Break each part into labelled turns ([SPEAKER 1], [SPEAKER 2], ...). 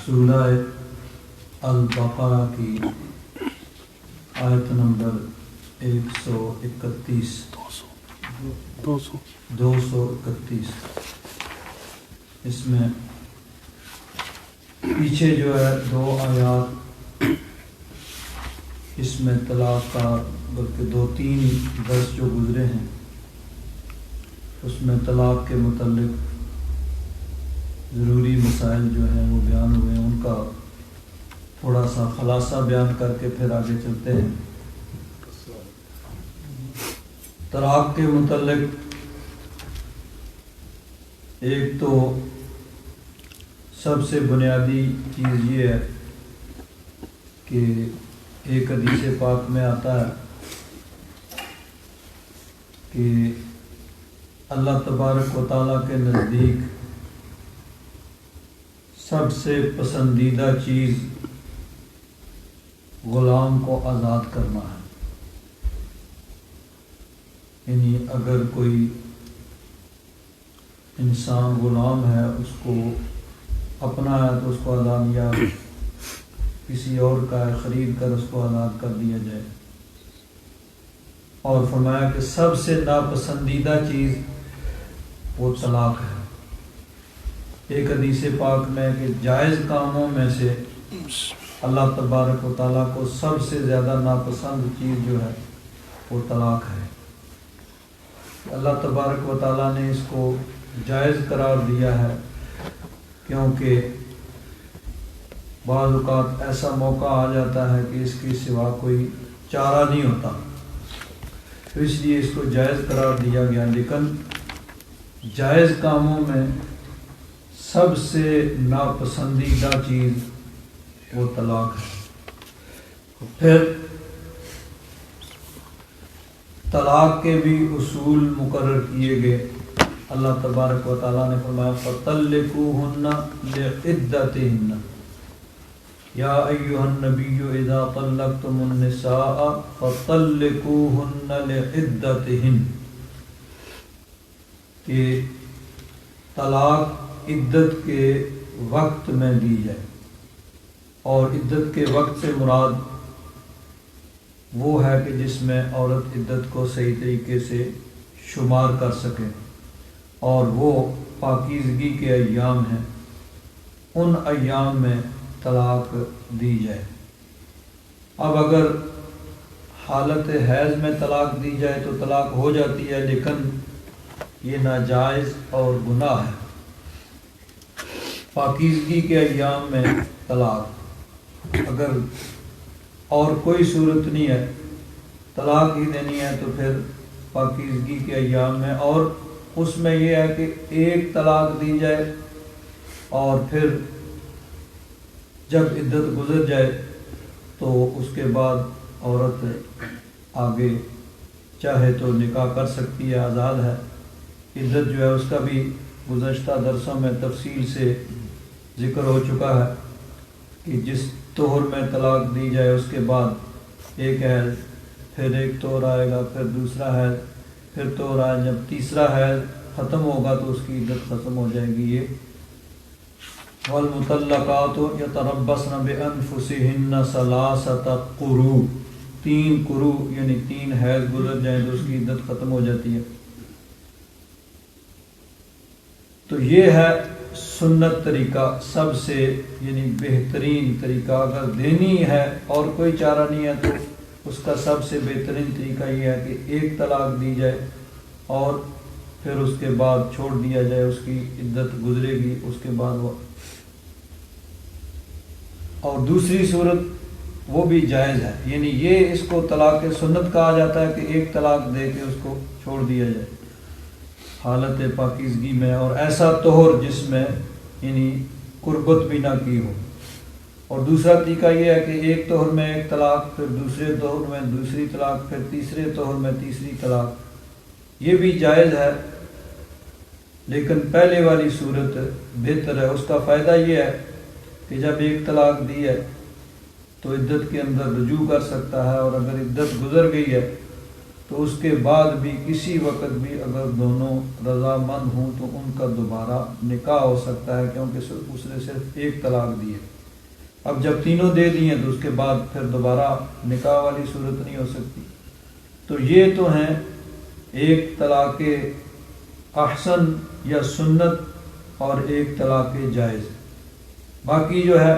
[SPEAKER 1] سورہ البقرہ کی آیت نمبر 231 اس میں پیچھے جو ہے 2 آیات اس میں طلاق کا بلکہ 2-3 درس جو گزرے ہیں اس میں طلاق کے متعلق ضروری مسائل جو ہیں وہ بیان ہوئے ہیں، ان کا تھوڑا سا خلاصہ بیان کر کے پھر آگے چلتے ہیں۔ طلاق کے متعلق ایک تو سب سے بنیادی چیز یہ ہے کہ ایک حدیث پاک میں آتا ہے کہ اللہ تبارک و تعالیٰ کے نزدیک سب سے پسندیدہ چیز غلام کو آزاد کرنا ہے، یعنی اگر کوئی انسان غلام ہے اس کو اپنا ہے تو اس کو آزاد، یا کسی اور کا ہے خرید کر اس کو آزاد کر دیا جائے۔ اور فرمایا کہ سب سے ناپسندیدہ چیز وہ طلاق ہے۔ ایک حدیث پاک میں کہ جائز کاموں میں سے اللہ تبارک و تعالیٰ کو سب سے زیادہ ناپسند چیز جو ہے وہ طلاق ہے۔ اللہ تبارک و تعالیٰ نے اس کو جائز قرار دیا ہے کیونکہ بعض اوقات ایسا موقع آ جاتا ہے کہ اس کے سوا کوئی چارہ نہیں ہوتا، تو اس لیے اس کو جائز قرار دیا گیا۔ لیکن جائز کاموں میں سب سے ناپسندیدہ چیز وہ طلاق ہے۔ پھر طلاق کے بھی اصول مقرر کیے گئے۔ اللہ تبارک و تعالیٰ نے فرمایا فَطَلِّقُوهُنَّ لِعِدَّتِهِنَّ یا ایھا النبی اذا طلقتم النساء فطلقوهن لعدتهن، کہ طلاق عدت کے وقت میں دی جائے، اور عدت کے وقت سے مراد وہ ہے کہ جس میں عورت عدت کو صحیح طریقے سے شمار کر سکے، اور وہ پاکیزگی کے ایام ہیں، ان ایام میں طلاق دی جائے۔ اب اگر حالت حیض میں طلاق دی جائے تو طلاق ہو جاتی ہے، لیکن یہ ناجائز اور گناہ ہے۔ پاکیزگی کے ایام میں طلاق، اگر اور کوئی صورت نہیں ہے طلاق ہی دینی ہے تو پھر پاکیزگی کے ایام میں، اور اس میں یہ ہے کہ ایک طلاق دی جائے اور پھر جب عدت گزر جائے تو اس کے بعد عورت آگے چاہے تو نکاح کر سکتی ہے، آزاد ہے۔ عدت جو ہے اس کا بھی گزشتہ درسوں میں تفصیل سے ذکر ہو چکا ہے کہ جس طہر میں طلاق دی جائے اس کے بعد ایک حیض، پھر ایک طہر آئے گا، پھر دوسرا حیض، پھر طہر آئے، جب تیسرا حیض ختم ہوگا تو اس کی عدت ختم ہو جائے گی۔ یہ والمطلقات یتربصن بانفسہن ثلاثۃ قروء، 3 قروء یعنی 3 حیض گزر جائیں تو اس کی عدت ختم ہو جاتی ہے۔ تو یہ ہے سنت طریقہ، سب سے یعنی بہترین طریقہ۔ اگر دینی ہے اور کوئی چارہ نہیں ہے تو اس کا سب سے بہترین طریقہ یہ ہے کہ ایک طلاق دی جائے اور پھر اس کے بعد چھوڑ دیا جائے، اس کی عدت گزرے گی اس کے بعد وہ۔ اور دوسری صورت وہ بھی جائز ہے، یعنی یہ اس کو طلاق سنت کہا جاتا ہے کہ ایک طلاق دے کے اس کو چھوڑ دیا جائے حالت پاکیزگی میں، اور ایسا طہر جس میں یعنی قربت بھی نہ کی ہو۔ اور دوسرا طریقہ یہ ہے کہ ایک طہر میں ایک طلاق، پھر دوسرے طہر میں دوسری طلاق، پھر تیسرے طہر میں تیسری طلاق، یہ بھی جائز ہے، لیکن پہلے والی صورت بہتر ہے۔ اس کا فائدہ یہ ہے کہ جب ایک طلاق دی ہے تو عدت کے اندر رجوع کر سکتا ہے، اور اگر عدت گزر گئی ہے تو تو اس کے بعد بھی کسی وقت بھی اگر دونوں رضامند ہوں تو ان کا دوبارہ نکاح ہو سکتا ہے، کیونکہ اس نے صرف ایک طلاق دی ہے۔ اب جب تینوں دے دی ہیں تو اس کے بعد پھر دوبارہ نکاح والی صورت نہیں ہو سکتی۔ تو یہ تو ہیں ایک طلاق احسن یا سنت اور ایک طلاق جائز۔ باقی جو ہے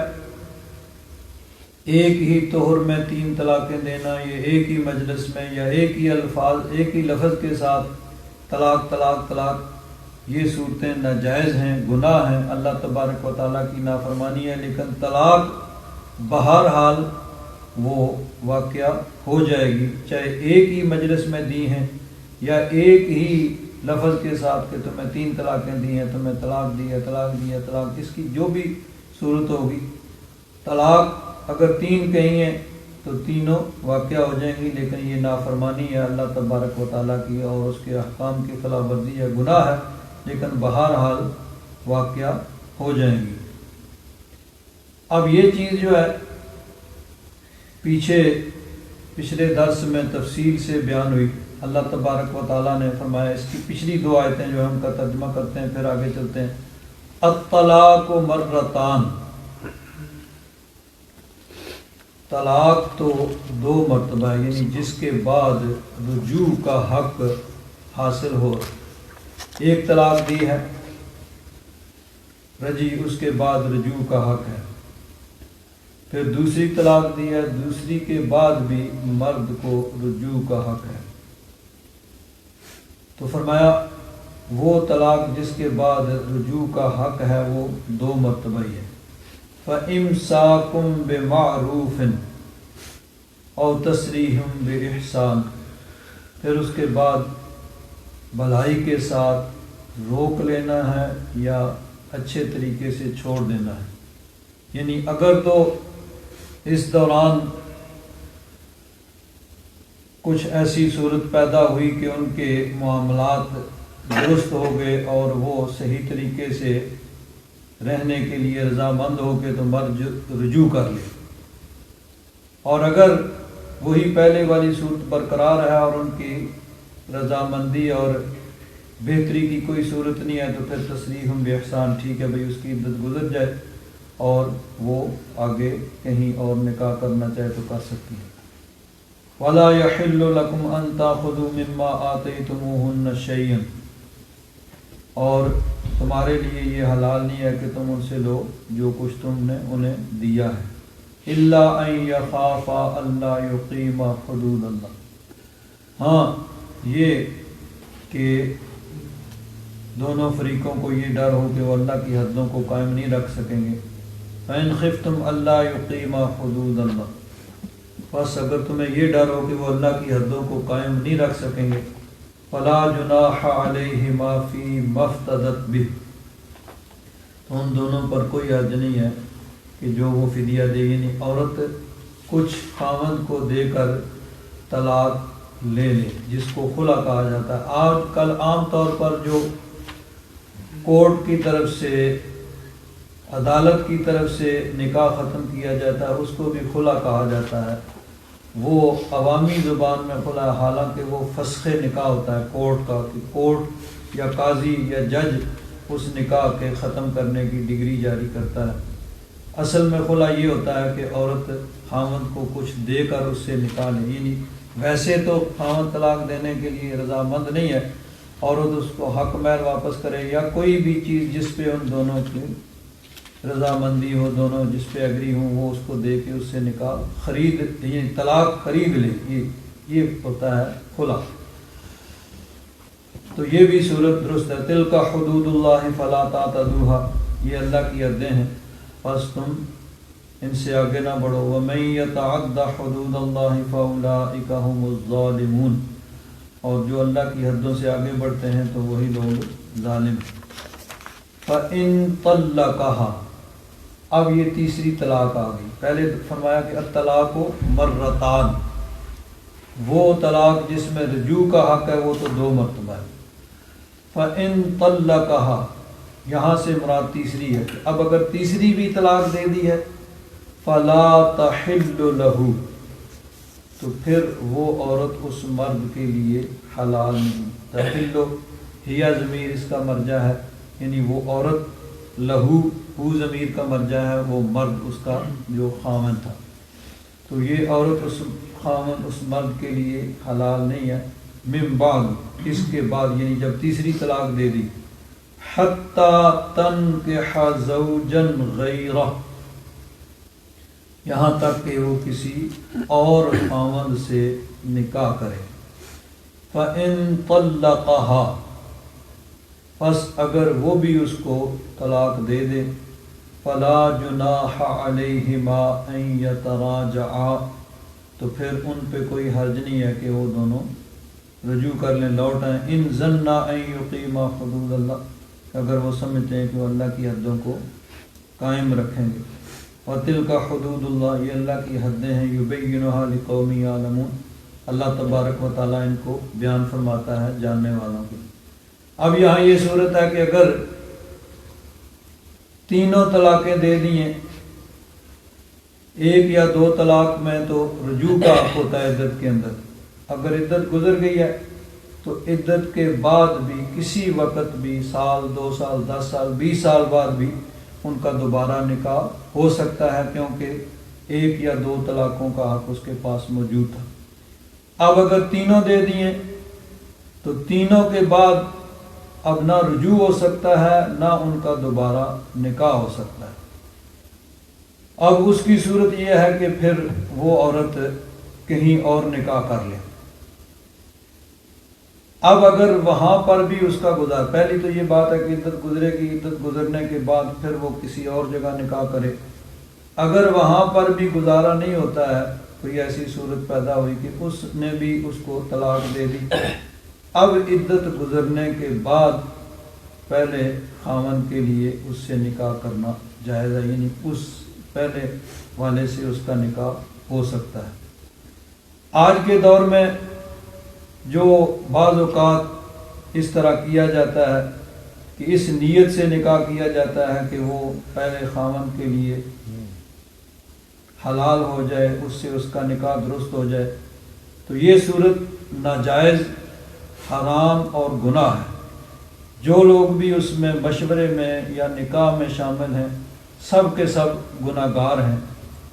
[SPEAKER 1] ایک ہی طہر میں 3 طلاقیں دینا، یہ ایک ہی مجلس میں یا ایک ہی لفظ کے ساتھ طلاق طلاق طلاق، یہ صورتیں ناجائز ہیں، گناہ ہیں، اللہ تبارک و تعالیٰ کی نافرمانی ہے۔ لیکن طلاق بہرحال وہ واقعہ ہو جائے گی، چاہے ایک ہی مجلس میں دی ہیں یا ایک ہی لفظ کے ساتھ کہ تمہیں 3 طلاقیں دی ہیں، تمہیں طلاق دی ہے، طلاق دی ہے، طلاق، اس کی جو بھی صورت ہوگی، طلاق اگر 3 کہیں ہیں تو تینوں واقعہ ہو جائیں گی، لیکن یہ نافرمانی ہے اللہ تبارک و تعالیٰ کی اور اس کے احکام کی خلاف ورزی ہے، گناہ ہے، لیکن بہرحال واقعہ ہو جائیں گی۔ اب یہ چیز جو ہے پچھلے درس میں تفصیل سے بیان ہوئی۔ اللہ تبارک و تعالیٰ نے فرمایا، اس کی پچھلی 2 آیتیں جو ہم کا ترجمہ کرتے ہیں پھر آگے چلتے ہیں۔ الطلاق مرتان، طلاق تو 2 مرتبہ، یعنی جس کے بعد رجوع کا حق حاصل ہو۔ ایک طلاق دی ہے رجی، اس کے بعد رجوع کا حق ہے، پھر دوسری طلاق دی ہے، دوسری کے بعد بھی مرد کو رجوع کا حق ہے۔ تو فرمایا وہ طلاق جس کے بعد رجوع کا حق ہے وہ 2 مرتبہ ہی ہے۔ فَإِمْسَاكُمْ بِمَعْرُوفٍ أَوْ تَسْرِيحٌ بِإِحْسَانٍ، پھر اس کے بعد بھلائی کے ساتھ روک لینا ہے یا اچھے طریقے سے چھوڑ دینا ہے۔ یعنی اگر تو اس دوران کچھ ایسی صورت پیدا ہوئی کہ ان کے معاملات درست ہو گئے اور وہ صحیح طریقے سے رہنے کے لیے رضامند ہو کے تو مرد رجوع کر لے، اور اگر وہی پہلے والی صورت برقرار ہے اور ان کی رضامندی اور بہتری کی کوئی صورت نہیں ہے تو پھر تسریح باحسان، ٹھیک ہے بھئی اس کی عدت گزر جائے اور وہ آگے کہیں اور نکاح کرنا چاہے تو کر سکتی ہے۔ وَلَا يَحِلُّ لَكُمْ أَن تَأْخُذُوا مِمَّا آتَيْتُمُوهُنَّ شَيْئًا، اور تمہارے لیے یہ حلال نہیں ہے کہ تم ان سے لو جو کچھ تم نے انہیں دیا ہے، إِلَّا أَن يَخَافَا أَلَّا يُقِيمَا حُدُودَ اللَّهِ، ہاں یہ کہ دونوں فریقوں کو یہ ڈر ہو کہ وہ اللہ کی حدوں کو قائم نہیں رکھ سکیں گے۔ فَإِنْ خِفْتُمْ أَلَّا يُقِيمَا حُدُودَ اللَّهِ، بس اگر تمہیں یہ ڈر ہو کہ وہ اللہ کی حدوں کو قائم نہیں رکھ سکیں گے، فَلَا جُنَاحَ عَلَيْهِمَا فِي مَا افْتَدَتْ بِهِ، تو ان دونوں پر کوئی حرج نہیں ہے کہ جو وہ فدیہ دے، یعنی عورت کچھ خاوند کو دے کر طلاق لے لے، جس کو خلا کہا جاتا ہے۔ آج کل عام طور پر جو کورٹ کی طرف سے، عدالت کی طرف سے نکاح ختم کیا جاتا ہے اس کو بھی خلا کہا جاتا ہے، وہ عوامی زبان میں خلا، حالانکہ وہ فسخ نکاح ہوتا ہے کورٹ کا، کہ کورٹ یا قاضی یا جج اس نکاح کے ختم کرنے کی ڈگری جاری کرتا ہے۔ اصل میں خلا یہ ہوتا ہے کہ عورت خاوند کو کچھ دے کر اس سے نکاح لے، یعنی ویسے تو خاوند طلاق دینے کے لیے رضامند نہیں ہے، عورت اس کو حق مہر واپس کرے یا کوئی بھی چیز جس پہ ان دونوں کی رضامندی ہو، دونوں جس پہ اگری ہوں، وہ اس کو دے کے اس سے نکاح خرید، یعنی طلاق خرید لے، یہ ہوتا ہے خلا۔ تو یہ بھی صورت درست ہے۔ تلک حدود اللہ فلا تعتدوها، یہ اللہ کی حدیں ہیں بس تم ان سے آگے نہ بڑھو۔ ومن یتعد حدود اللہ فاولئک هم الظالمون، اور جو اللہ کی حدوں سے آگے بڑھتے ہیں تو وہی لوگ ظالم ہیں۔ فَإِن طَلَّقَهَا، اب یہ تیسری طلاق آ گئی۔ پہلے فرمایا کہ الطلاق مرتان، وہ طلاق جس میں رجوع کا حق ہے وہ تو 2 مرتبہ ہے۔ فَإِن طَلَّقَهَا، یہاں سے مراد تیسری ہے کہ اب اگر تیسری بھی طلاق دے دی ہے، فَلَا تَحِلُّ لَهُ، تو پھر وہ عورت اس مرد کے لیے حلال نہیں. تحلو ہیا ضمیر اس کا مرجع ہے، یعنی وہ عورت، لہو ہو ضمیر کا مرجع ہے، وہ مرد اس کا جو خاوند تھا. تو یہ عورت اس خاوند اس مرد کے لیے حلال نہیں ہے. من بعد اس کے بعد، یعنی جب تیسری طلاق دے دی، حتی تنکح زوجا غیرہ، یہاں تک کہ وہ کسی اور خاوند سے نکاح کرے. فَإِن طَلَّقَهَا، پس اگر وہ بھی اس کو طلاق دے دے، فَلَا جُنَاحَ عَلَيْهِمَا أَن يَتَرَاجَعَا، تو پھر ان پہ کوئی حرج نہیں ہے کہ وہ دونوں رجوع کر لیں، لوٹ آئیں. ان ظنّا ان یقیما حدود اللہ، اگر وہ سمجھتے ہیں کہ وہ اللہ کی حدوں کو قائم رکھیں گے. وَتِلْكَ حُدُودُ اللَّهِ، یہ اللہ کی حدیں ہیں. يُبَيِّنُهَا لِقَوْمٍ يَعْلَمُونَ، اللہ تبارک و تعالیٰ ان کو بیان فرماتا ہے جاننے والوں کے. اب یہاں یہ صورت ہے کہ اگر تینوں طلاقیں دے دی ہیں، ایک یا دو طلاق میں تو رجوع کا حق ہوتا ہے عدت کے اندر. اگر عدت گزر گئی ہے تو عدت کے بعد بھی کسی وقت بھی، سال، 2 سال، 10 سال، 20 سال بعد بھی ان کا دوبارہ نکاح ہو سکتا ہے، کیونکہ ایک یا دو طلاقوں کا حق اس کے پاس موجود تھا. اب اگر تینوں دے دیے تو تینوں کے بعد اب نہ رجوع ہو سکتا ہے، نہ ان کا دوبارہ نکاح ہو سکتا ہے. اب اس کی صورت یہ ہے کہ پھر وہ عورت کہیں اور نکاح کر لے. اب اگر وہاں پر بھی اس کا پہلی تو یہ بات ہے کہ عدت گزرے گی، عدت گزرنے کے بعد پھر وہ کسی اور جگہ نکاح کرے. اگر وہاں پر بھی گزارا نہیں ہوتا ہے، کوئی ایسی صورت پیدا ہوئی کہ اس نے بھی اس کو طلاق دے دی، اب عدت گزرنے کے بعد پہلے خاوند کے لیے اس سے نکاح کرنا جائز ہے، یعنی اس پہلے والے سے اس کا نکاح ہو سکتا ہے. آج کے دور میں جو بعض اوقات اس طرح کیا جاتا ہے کہ اس نیت سے نکاح کیا جاتا ہے کہ وہ پہلے خاوند کے لیے حلال ہو جائے، اس سے اس کا نکاح درست ہو جائے، تو یہ صورت ناجائز، حرام اور گناہ ہے. جو لوگ بھی اس میں مشورے میں یا نکاح میں شامل ہیں، سب کے سب گناہ گار ہیں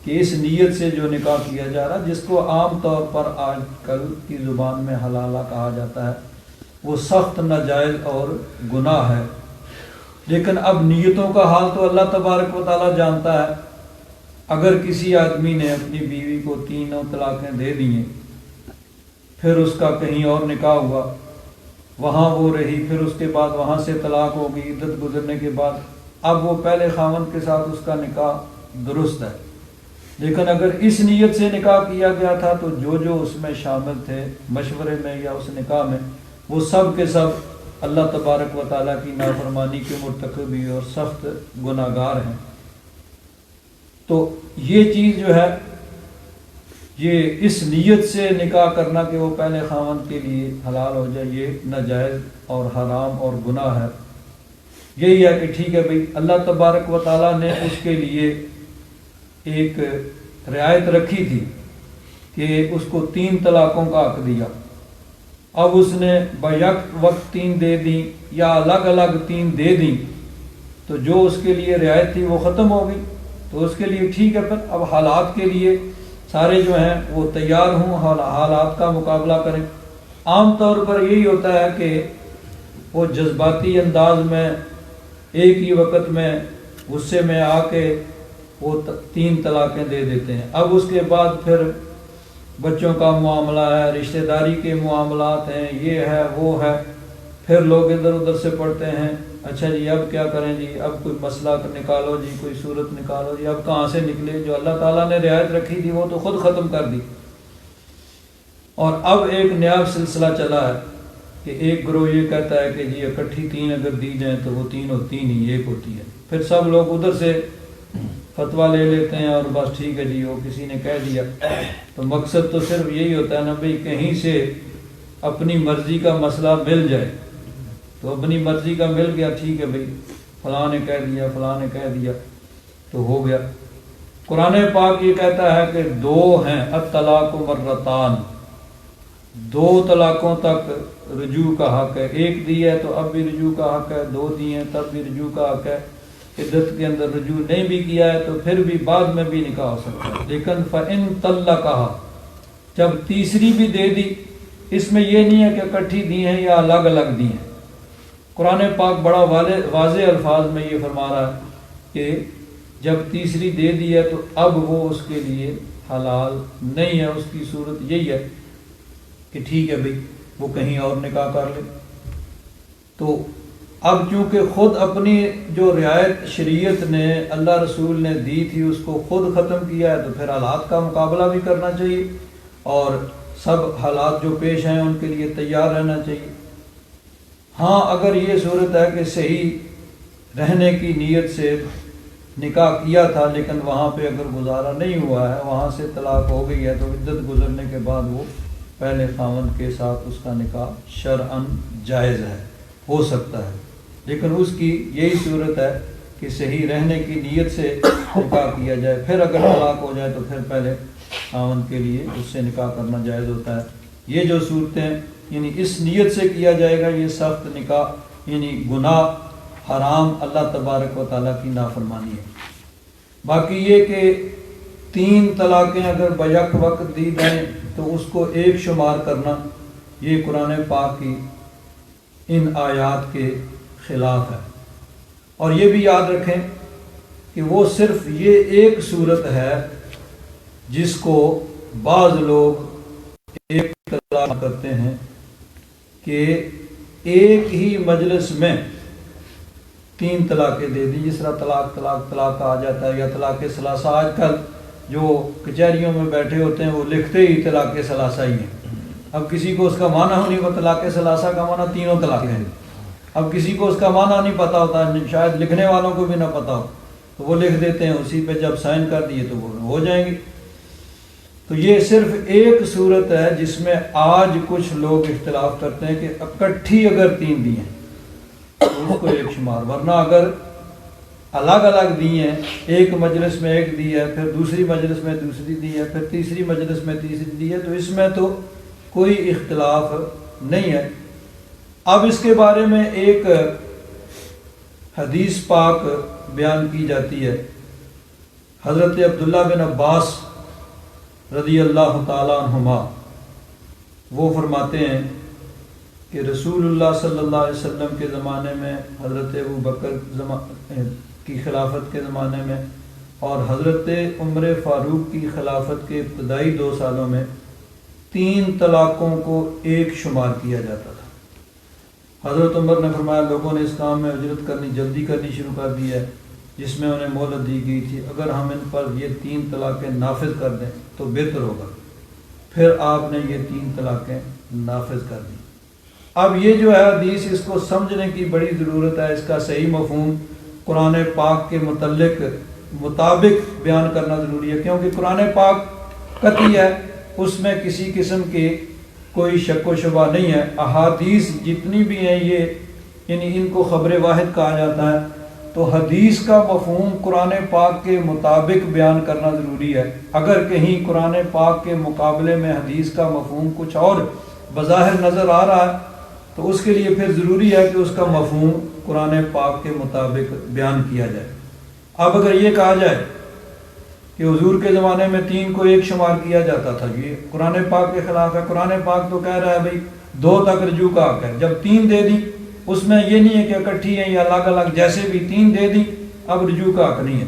[SPEAKER 1] کہ اس نیت سے جو نکاح کیا جا رہا، جس کو عام طور پر آج کل کی زبان میں حلالہ کہا جاتا ہے، وہ سخت ناجائز اور گناہ ہے. لیکن اب نیتوں کا حال تو اللہ تبارک و تعالیٰ جانتا ہے. اگر کسی آدمی نے اپنی بیوی کو 3 طلاقیں دے دی ہیں، پھر اس کا کہیں اور نکاح ہوا، وہاں وہ رہی، پھر اس کے بعد وہاں سے طلاق ہو گئی عدت گزرنے کے بعد، اب وہ پہلے خاوند کے ساتھ اس کا نکاح درست ہے. لیکن اگر اس نیت سے نکاح کیا گیا تھا تو جو اس میں شامل تھے مشورے میں یا اس نکاح میں، وہ سب کے سب اللہ تبارک و تعالیٰ کی نافرمانی کے مرتکب بھی اور سخت گناہ گار ہیں. تو یہ چیز جو ہے، یہ اس نیت سے نکاح کرنا کہ وہ پہلے خاوند کے لیے حلال ہو جائے، یہ ناجائز اور حرام اور گناہ ہے. یہی ہے کہ ٹھیک ہے بھئی، اللہ تبارک و تعالیٰ نے اس کے لیے ایک رعایت رکھی تھی کہ اس کو 3 طلاقوں کا حق دیا. اب اس نے بیک وقت 3 دے دیں یا الگ الگ 3 دے دیں، تو جو اس کے لیے رعایت تھی وہ ختم ہو گئی. تو اس کے لیے ٹھیک ہے، پھر اب حالات کے لیے سارے جو ہیں وہ تیار ہوں، حالات کا مقابلہ کریں. عام طور پر یہی ہوتا ہے کہ وہ جذباتی انداز میں ایک ہی وقت میں غصے میں آ کے وہ 3 طلاقیں دے دیتے ہیں. اب اس کے بعد پھر بچوں کا معاملہ ہے، رشتہ داری کے معاملات ہیں، یہ ہے وہ ہے، پھر لوگ ادھر ادھر سے پڑھتے ہیں، اچھا جی اب کیا کریں جی، اب کوئی مسئلہ نکالو جی، کوئی صورت نکالو جی. اب کہاں سے نکلے؟ جو اللہ تعالیٰ نے رعایت رکھی تھی وہ تو خود ختم کر دی. اور اب ایک نیا سلسلہ چلا ہے کہ ایک گروہ یہ کہتا ہے کہ جی اکٹھی 3 اگر دی جائیں تو وہ 3 ہوتی نہیں، 1 ہوتی ہے. پھر سب لوگ ادھر سے فتویٰ لے لیتے ہیں اور بس ٹھیک ہے جی وہ کسی نے کہہ دیا. تو مقصد تو صرف یہی ہوتا ہے نا بھئی، کہیں سے اپنی مرضی کا مسئلہ مل جائے. تو اپنی مرضی کا مل گیا، ٹھیک ہے بھئی، فلاں نے کہہ دیا، فلاں نے کہہ دیا، تو ہو گیا. قرآن پاک یہ کہتا ہے کہ دو ہیں، الطلاق مرتان، دو طلاقوں تک رجوع کا حق ہے، ایک دی ہے تو اب بھی رجوع کا حق ہے، دو دی ہیں تب بھی رجوع کا حق ہے، عدت کے اندر رجوع نہیں بھی کیا ہے تو پھر بھی بعد میں بھی نکاح ہو سکتا ہے۔ لیکن فَإِن طَلَّقَهَا، جب تیسری بھی دے دی، اس میں یہ نہیں ہے کہ اکٹھی دی ہیں یا الگ الگ دی ہیں۔ قرآن پاک بڑا واضح الفاظ میں یہ فرما رہا ہے کہ جب تیسری دے دی ہے تو اب وہ اس کے لیے حلال نہیں ہے، اس کی صورت یہی ہے کہ ٹھیک ہے بھئی وہ کہیں اور نکاح کر لے۔ تو اب چونکہ خود اپنی جو رعایت شریعت نے اللہ رسول نے دی تھی اس کو خود ختم کیا ہے تو پھر حالات کا مقابلہ بھی کرنا چاہیے اور سب حالات جو پیش ہیں ان کے لیے تیار رہنا چاہیے۔ ہاں اگر یہ صورت ہے کہ صحیح رہنے کی نیت سے نکاح کیا تھا لیکن وہاں پہ اگر گزارا نہیں ہوا ہے، وہاں سے طلاق ہو گئی ہے، تو عدت گزرنے کے بعد وہ پہلے خاوند کے ساتھ اس کا نکاح شرعاً جائز ہے، ہو سکتا ہے، لیکن اس کی یہی صورت ہے کہ صحیح رہنے کی نیت سے نکاح کیا جائے، پھر اگر طلاق ہو جائے تو پھر پہلے خاوند کے لیے اس سے نکاح کرنا جائز ہوتا ہے۔ یہ جو صورتیں یعنی اس نیت سے کیا جائے گا، یہ سخت نکاح یعنی گناہ حرام اللہ تبارک و تعالیٰ کی نافرمانی ہے۔ باقی یہ کہ 3 طلاقیں اگر بیک وقت دی جائیں تو اس کو ایک شمار کرنا یہ قرآن پاک کی ان آیات کے خلاف ہے۔ اور یہ بھی یاد رکھیں کہ وہ صرف یہ ایک صورت ہے جس کو بعض لوگ ایک طلاق کرتے ہیں کہ ایک ہی مجلس میں 3 طلاقیں دے دی، جس طرح طلاق آ جاتا ہے، یا طلاق ثلاثہ۔ آج کل جو کچہریوں میں بیٹھے ہوتے ہیں وہ لکھتے ہی طلاق ثلاثہ ہی ہیں۔ اب کسی کو اس کا معنی ہو نہیں، وہ طلاق ثلاثہ کا معنی 3 طلاقیں ہیں۔ اب کسی کو اس کا معنی نہیں پتہ ہوتا، شاید لکھنے والوں کو بھی نہ پتہ ہو، تو وہ لکھ دیتے ہیں، اسی پہ جب سائن کر دیے تو وہ ہو جائیں گی۔ تو یہ صرف ایک صورت ہے جس میں آج کچھ لوگ اختلاف کرتے ہیں کہ اکٹھی اگر 3 دی ہیں تو اس کو ایک شمار، ورنہ اگر الگ الگ دی ہیں، ایک مجلس میں ایک دی ہے، پھر دوسری مجلس میں دوسری دی ہے، پھر تیسری مجلس میں تیسری دی ہے، تو اس میں تو کوئی اختلاف نہیں ہے۔ اب اس کے بارے میں ایک حدیث پاک بیان کی جاتی ہے۔ حضرت عبداللہ بن عباس رضی اللہ تعالیٰ عنہما وہ فرماتے ہیں کہ رسول اللہ صلی اللہ علیہ وسلم کے زمانے میں، حضرت ابو بکر کی خلافت کے زمانے میں اور حضرت عمر فاروق کی خلافت کے ابتدائی 2 سالوں میں 3 طلاقوں کو ایک شمار کیا جاتا تھا۔ حضرت عمر نے فرمایا لوگوں نے اس کام میں اجرت کرنی جلدی کرنی شروع کر دی ہے جس میں انہیں مہلت دی گئی تھی، اگر ہم ان پر یہ 3 طلاقیں نافذ کر دیں تو بہتر ہوگا۔ پھر آپ نے یہ 3 طلاقیں نافذ کر دیں۔ اب یہ جو ہے حدیث، اس کو سمجھنے کی بڑی ضرورت ہے، اس کا صحیح مفہوم قرآن پاک کے مطابق بیان کرنا ضروری ہے، کیونکہ قرآن پاک قطعی ہے، اس میں کسی قسم کی کوئی شک و شبہ نہیں ہے۔ احادیث جتنی بھی ہیں یہ یعنی ان کو خبر واحد کہا جاتا ہے، تو حدیث کا مفہوم قرآن پاک کے مطابق بیان کرنا ضروری ہے۔ اگر کہیں قرآن پاک کے مقابلے میں حدیث کا مفہوم کچھ اور بظاہر نظر آ رہا ہے تو اس کے لیے پھر ضروری ہے کہ اس کا مفہوم قرآن پاک کے مطابق بیان کیا جائے۔ اب اگر یہ کہا جائے کہ حضور کے زمانے میں 3 کو ایک شمار کیا جاتا تھا، یہ قرآن پاک کے خلاف ہے۔ قرآن پاک تو کہہ رہا ہے بھائی 2 تک رجوع کا حق ہے، جب 3 دے دی اس میں یہ نہیں ہے کہ اکٹھی ہیں یا الگ الگ، جیسے بھی 3 دے دی اب رجوع کا حق نہیں ہے۔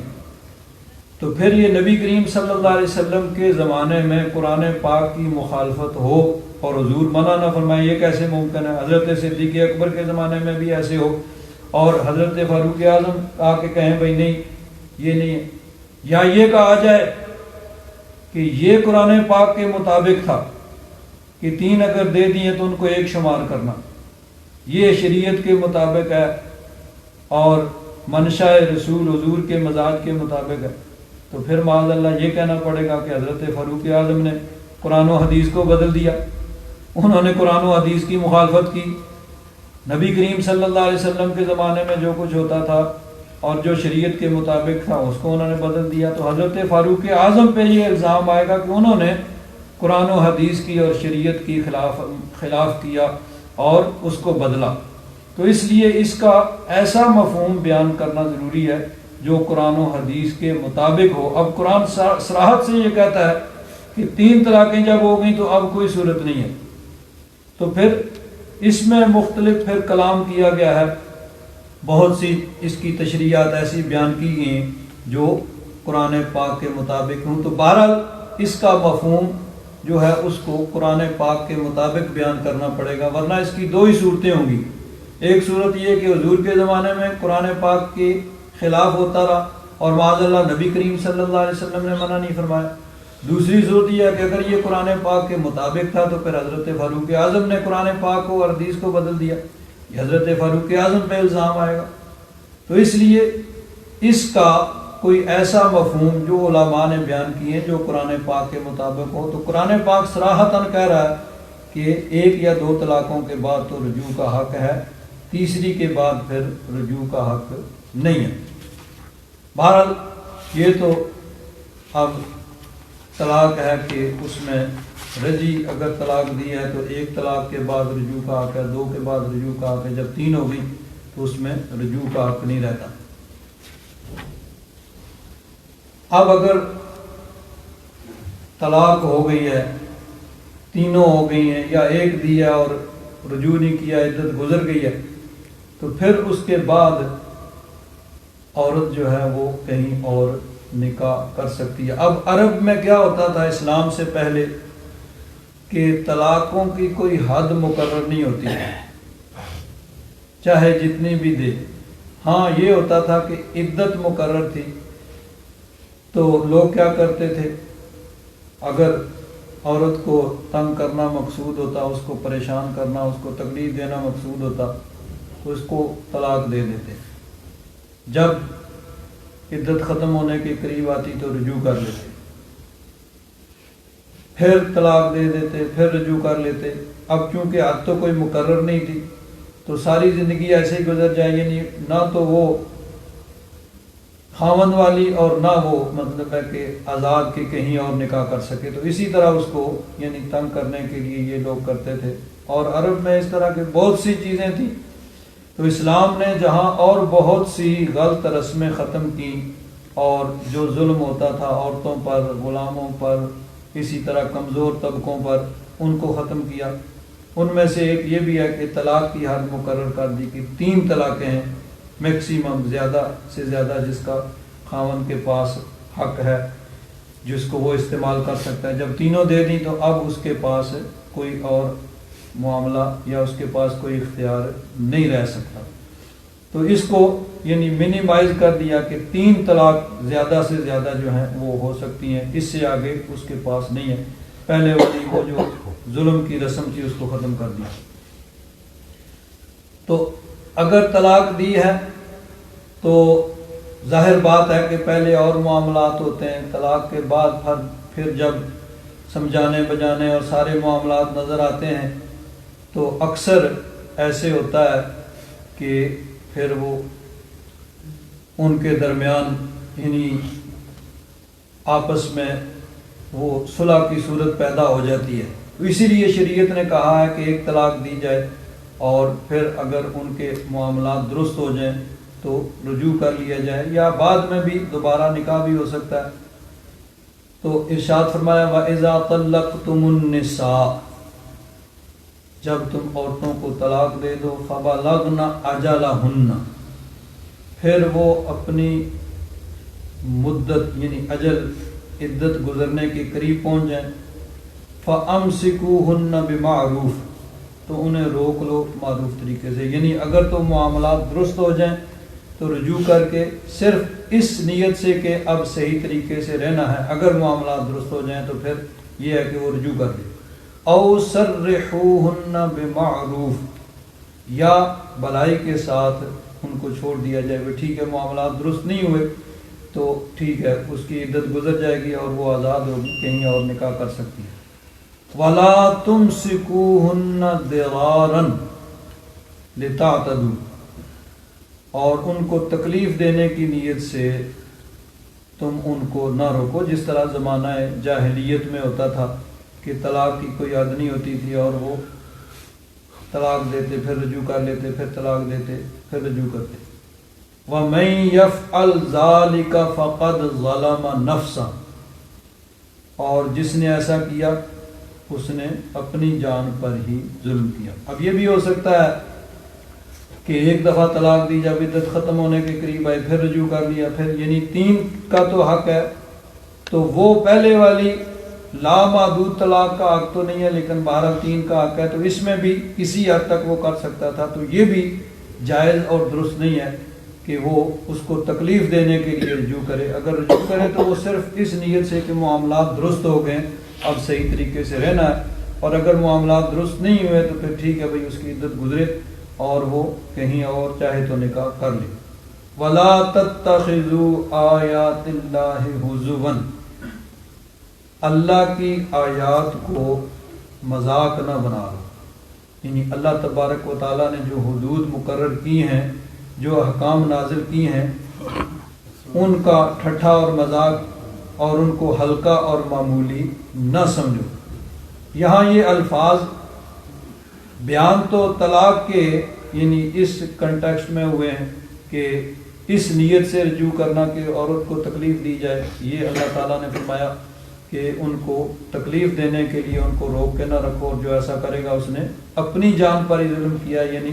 [SPEAKER 1] تو پھر یہ نبی کریم صلی اللہ علیہ وسلم کے زمانے میں قرآن پاک کی مخالفت ہو اور حضور منع نہ فرمائے، یہ کیسے ممکن ہے؟ حضرت صدیق اکبر کے زمانے میں بھی ایسے ہو اور حضرت فاروق اعظم آ کے کہیں بھائی نہیں یہ نہیں ہے، یا یہ کہا جائے کہ یہ قرآن پاک کے مطابق تھا کہ 3 اگر دے دیے تو ان کو ایک شمار کرنا، یہ شریعت کے مطابق ہے اور منشاء رسول حضور کے مزاج کے مطابق ہے، تو پھر معاذ اللہ یہ کہنا پڑے گا کہ حضرت فاروق اعظم نے قرآن و حدیث کو بدل دیا، انہوں نے قرآن و حدیث کی مخالفت کی۔ نبی کریم صلی اللہ علیہ وسلم کے زمانے میں جو کچھ ہوتا تھا اور جو شریعت کے مطابق تھا اس کو انہوں نے بدل دیا، تو حضرت فاروق اعظم پہ یہ الزام آئے گا کہ انہوں نے قرآن و حدیث کی اور شریعت کی خلاف کیا اور اس کو بدلا۔ تو اس لیے اس کا ایسا مفہوم بیان کرنا ضروری ہے جو قرآن و حدیث کے مطابق ہو۔ اب قرآن صراحت سے یہ کہتا ہے کہ 3 طلاقیں جب ہو گئیں تو اب کوئی صورت نہیں ہے، تو پھر اس میں مختلف پھر کلام کیا گیا ہے، بہت سی اس کی تشریحات ایسی بیان کی گئی ہیں جو قرآن پاک کے مطابق ہوں۔ تو بہرحال اس کا مفہوم جو ہے اس کو قرآن پاک کے مطابق بیان کرنا پڑے گا، ورنہ اس کی 2 ہی صورتیں ہوں گی۔ ایک صورت یہ کہ حضور کے زمانے میں قرآن پاک کے خلاف ہوتا رہا اور معاذ اللہ نبی کریم صلی اللہ علیہ وسلم نے منع نہیں فرمایا۔ دوسری صورت یہ ہے کہ اگر یہ قرآن پاک کے مطابق تھا تو پھر حضرت فاروق اعظم نے قرآن پاک کو اور حدیث کو بدل دیا، یہ حضرت فاروق اعظم پہ الزام آئے گا۔ تو اس لیے اس کا کوئی ایسا مفہوم جو علماء نے بیان کیے جو قرآن پاک کے مطابق ہو، تو قرآن پاک صراحتاً کہہ رہا ہے کہ 1 یا 2 طلاقوں کے بعد تو رجوع کا حق ہے، تیسری کے بعد پھر رجوع کا حق نہیں ہے۔ بہرحال یہ تو اب طلاق ہے کہ اس میں رجی اگر طلاق دی ہے تو 1 طلاق کے بعد رجوع کا حق ہے، 2 کے بعد رجوع کا حق ہے، جب 3 ہو گئی تو اس میں رجوع کا حق نہیں رہتا۔ اب اگر طلاق ہو گئی ہے، تینوں ہو گئی ہیں یا 1 دی ہے اور رجوع نہیں کیا، عدت گزر گئی ہے، تو پھر اس کے بعد عورت جو ہے وہ کہیں اور نکاح کر سکتی ہے۔ اب عرب میں کیا ہوتا تھا اسلام سے پہلے کہ طلاقوں کی کوئی حد مقرر نہیں ہوتی چاہے جتنی بھی دے۔ ہاں یہ ہوتا تھا کہ عدت مقرر تھی، تو لوگ کیا کرتے تھے، اگر عورت کو تنگ کرنا مقصود ہوتا، اس کو پریشان کرنا، اس کو تکلیف دینا مقصود ہوتا تو اس کو طلاق دے دیتے، جب عدت ختم ہونے کے قریب آتی تو رجوع کر لیتے، پھر طلاق دے دیتے، پھر رجوع کر لیتے۔ اب چونکہ حد تو کوئی مقرر نہیں تھی تو ساری زندگی ایسے ہی گزر جائے، یعنی نہ تو وہ خاوند والی اور نہ وہ مطلب ہے کہ آزاد کے کہیں اور نکاح کر سکے، تو اسی طرح اس کو یعنی تنگ کرنے کے لیے یہ لوگ کرتے تھے۔ اور عرب میں اس طرح کی بہت سی چیزیں تھیں، تو اسلام نے جہاں اور بہت سی غلط رسمیں ختم کی اور جو ظلم ہوتا تھا عورتوں پر، غلاموں پر، اسی طرح کمزور طبقوں پر، ان کو ختم کیا۔ ان میں سے ایک یہ بھی ہے کہ طلاق کی حد مقرر کر دی کہ 3 طلاقیں ہیں میکسیمم، زیادہ سے زیادہ جس کا خاوند کے پاس حق ہے، جس کو وہ استعمال کر سکتا ہے۔ جب تینوں دے دیں تو اب اس کے پاس کوئی اور معاملہ یا اس کے پاس کوئی اختیار نہیں رہ سکتا۔ تو اس کو یعنی منیمائز کر دیا کہ 3 طلاق زیادہ سے زیادہ جو ہیں وہ ہو سکتی ہیں، اس سے آگے اس کے پاس نہیں ہے۔ پہلے والی کو جو ظلم کی رسم تھی اس کو ختم کر دیا۔ تو اگر طلاق دی ہے تو ظاہر بات ہے کہ پہلے اور معاملات ہوتے ہیں، طلاق کے بعد پھر جب سمجھانے بجانے اور سارے معاملات نظر آتے ہیں تو اکثر ایسے ہوتا ہے کہ پھر وہ ان کے درمیان یعنی آپس میں وہ صلح کی صورت پیدا ہو جاتی ہے۔ تو اسی لیے شریعت نے کہا ہے کہ 1 طلاق دی جائے اور پھر اگر ان کے معاملات درست ہو جائیں تو رجوع کر لیا جائے، یا بعد میں بھی دوبارہ نکاح بھی ہو سکتا ہے۔ تو ارشاد فرمایا وَإِذَا طَلَّقْتُمُ النِّسَاءَ، جب تم عورتوں کو طلاق دے دو، فَبَلَغْنَ أَجَلَهُنَّ، پھر وہ اپنی مدت یعنی اجل عدت گزرنے کے قریب پہنچ جائیں، فَأَمْسِكُوهُنَّ بِمَعْرُوفٍ، تو انہیں روک لو معروف طریقے سے۔ یعنی اگر تو معاملات درست ہو جائیں تو رجوع کر کے صرف اس نیت سے کہ اب صحیح طریقے سے رہنا ہے، اگر معاملات درست ہو جائیں تو پھر یہ ہے کہ وہ رجوع کر دے۔ او سرحوہن بمعروف، یا بھلائی کے ساتھ ان کو چھوڑ دیا جائے، وہ ٹھیک ہے معاملات درست نہیں ہوئے تو ٹھیک ہے اس کی عدت گزر جائے گی اور وہ آزاد ہوگی، کہیں اور نکاح کر سکتی ہے۔ وَلَا تُمْسِكُوهُنَّ ضِرَارًا لِتَعْتَدُوا، اور ان کو تکلیف دینے کی نیت سے تم ان کو نہ روکو، جس طرح زمانہ جاہلیت میں ہوتا تھا کہ طلاق کی کوئی حد نہیں ہوتی تھی اور وہ طلاق دیتے پھر رجوع کر لیتے، پھر طلاق دیتے پھر رجوع کرتے۔ وَمَن يَفْعَلْ ذَلِكَ فَقَدْ ظَلَمَ نَفْسَهُ، اور جس نے ایسا کیا اس نے اپنی جان پر ہی ظلم کیا۔ اب یہ بھی ہو سکتا ہے کہ ایک دفعہ طلاق دی، جب عدت ختم ہونے کے قریب آئی پھر رجوع کر لیا، پھر یعنی 3 کا تو حق ہے، تو وہ پہلے والی لامحدود طلاق کا حق تو نہیں ہے، لیکن 12 کا حق ہے، تو اس میں بھی کسی حد تک وہ کر سکتا تھا۔ تو یہ بھی جائز اور درست نہیں ہے کہ وہ اس کو تکلیف دینے کے لیے رجوع کرے۔ اگر رجوع کرے تو وہ صرف اس نیت سے کہ معاملات درست ہو گئے، اب صحیح طریقے سے رہنا ہے، اور اگر معاملات درست نہیں ہوئے تو پھر ٹھیک ہے بھائی، اس کی عدت گزرے اور وہ کہیں اور چاہے تو نکاح کر لے۔ وَلَا تَتَّخِذُوا آیَاتِ اللَّهِ هُزُوًا، اللہ کی آیات کو مذاق نہ بنا لو، یعنی اللہ تبارک و تعالیٰ نے جو حدود مقرر کی ہیں، جو احکام نازل کی ہیں، ان کا ٹھٹھا اور مذاق اور ان کو ہلکا اور معمولی نہ سمجھو۔ یہاں یہ الفاظ بیان تو طلاق کے یعنی اس کنٹیکسٹ میں ہوئے ہیں کہ اس نیت سے رجوع کرنا کہ عورت کو تکلیف دی جائے، یہ اللہ تعالیٰ نے فرمایا کہ ان کو تکلیف دینے کے لیے ان کو روک کے نہ رکھو، اور جو ایسا کرے گا اس نے اپنی جان پر ہی ظلم کیا، یعنی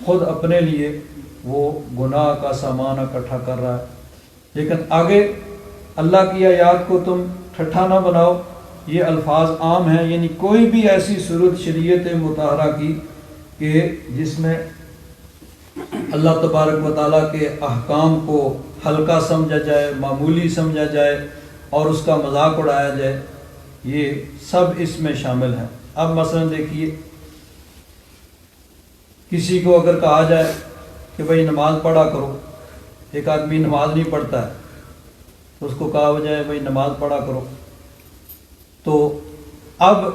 [SPEAKER 1] خود اپنے لیے وہ گناہ کا سامان اکٹھا کر رہا ہے۔ لیکن آگے اللہ کی آیات کو تم ٹھٹھا نہ بناؤ، یہ الفاظ عام ہیں، یعنی کوئی بھی ایسی صورت شریعت مطہرہ کی کہ جس میں اللہ تبارک و تعالیٰ کے احکام کو ہلکا سمجھا جائے، معمولی سمجھا جائے اور اس کا مذاق اڑایا جائے، یہ سب اس میں شامل ہیں۔ اب مثلا دیکھیے، کسی کو اگر کہا جائے کہ بھائی نماز پڑھا کرو، ایک آدمی نماز نہیں پڑھتا ہے تو اس کو کہا جائے بھائی نماز پڑھا کرو، تو اب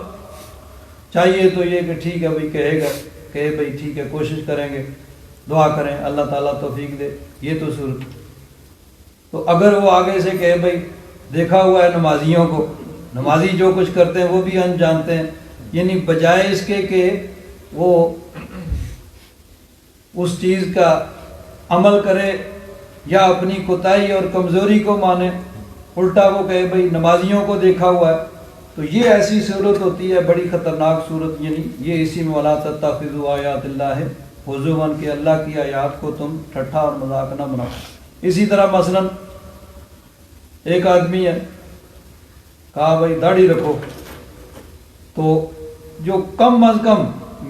[SPEAKER 1] چاہیے تو یہ کہ ٹھیک ہے بھائی، کہے گا کہ بھائی ٹھیک ہے کوشش کریں گے، دعا کریں اللہ تعالیٰ توفیق دے، یہ تو صورت۔ تو اگر وہ آگے سے کہے بھائی دیکھا ہوا ہے نمازیوں کو، نمازی جو کچھ کرتے ہیں وہ بھی ہم جانتے ہیں، یعنی بجائے اس کے کہ وہ اس چیز کا عمل کرے یا اپنی کوتاہی اور کمزوری کو مانے، الٹا وہ کہے بھائی نمازیوں کو دیکھا ہوا ہے، تو یہ ایسی صورت ہوتی ہے بڑی خطرناک صورت، یعنی یہ اسی میں وَلَا تَتَّخِذُوا آیَاتِ اللَّهِ ہُزُوًا کہ اللہ کی آیات کو تم ٹھٹھا اور مذاق نہ بناؤ۔ اسی طرح مثلا ایک آدمی ہے، کہا بھائی داڑھی رکھو، تو جو کم از کم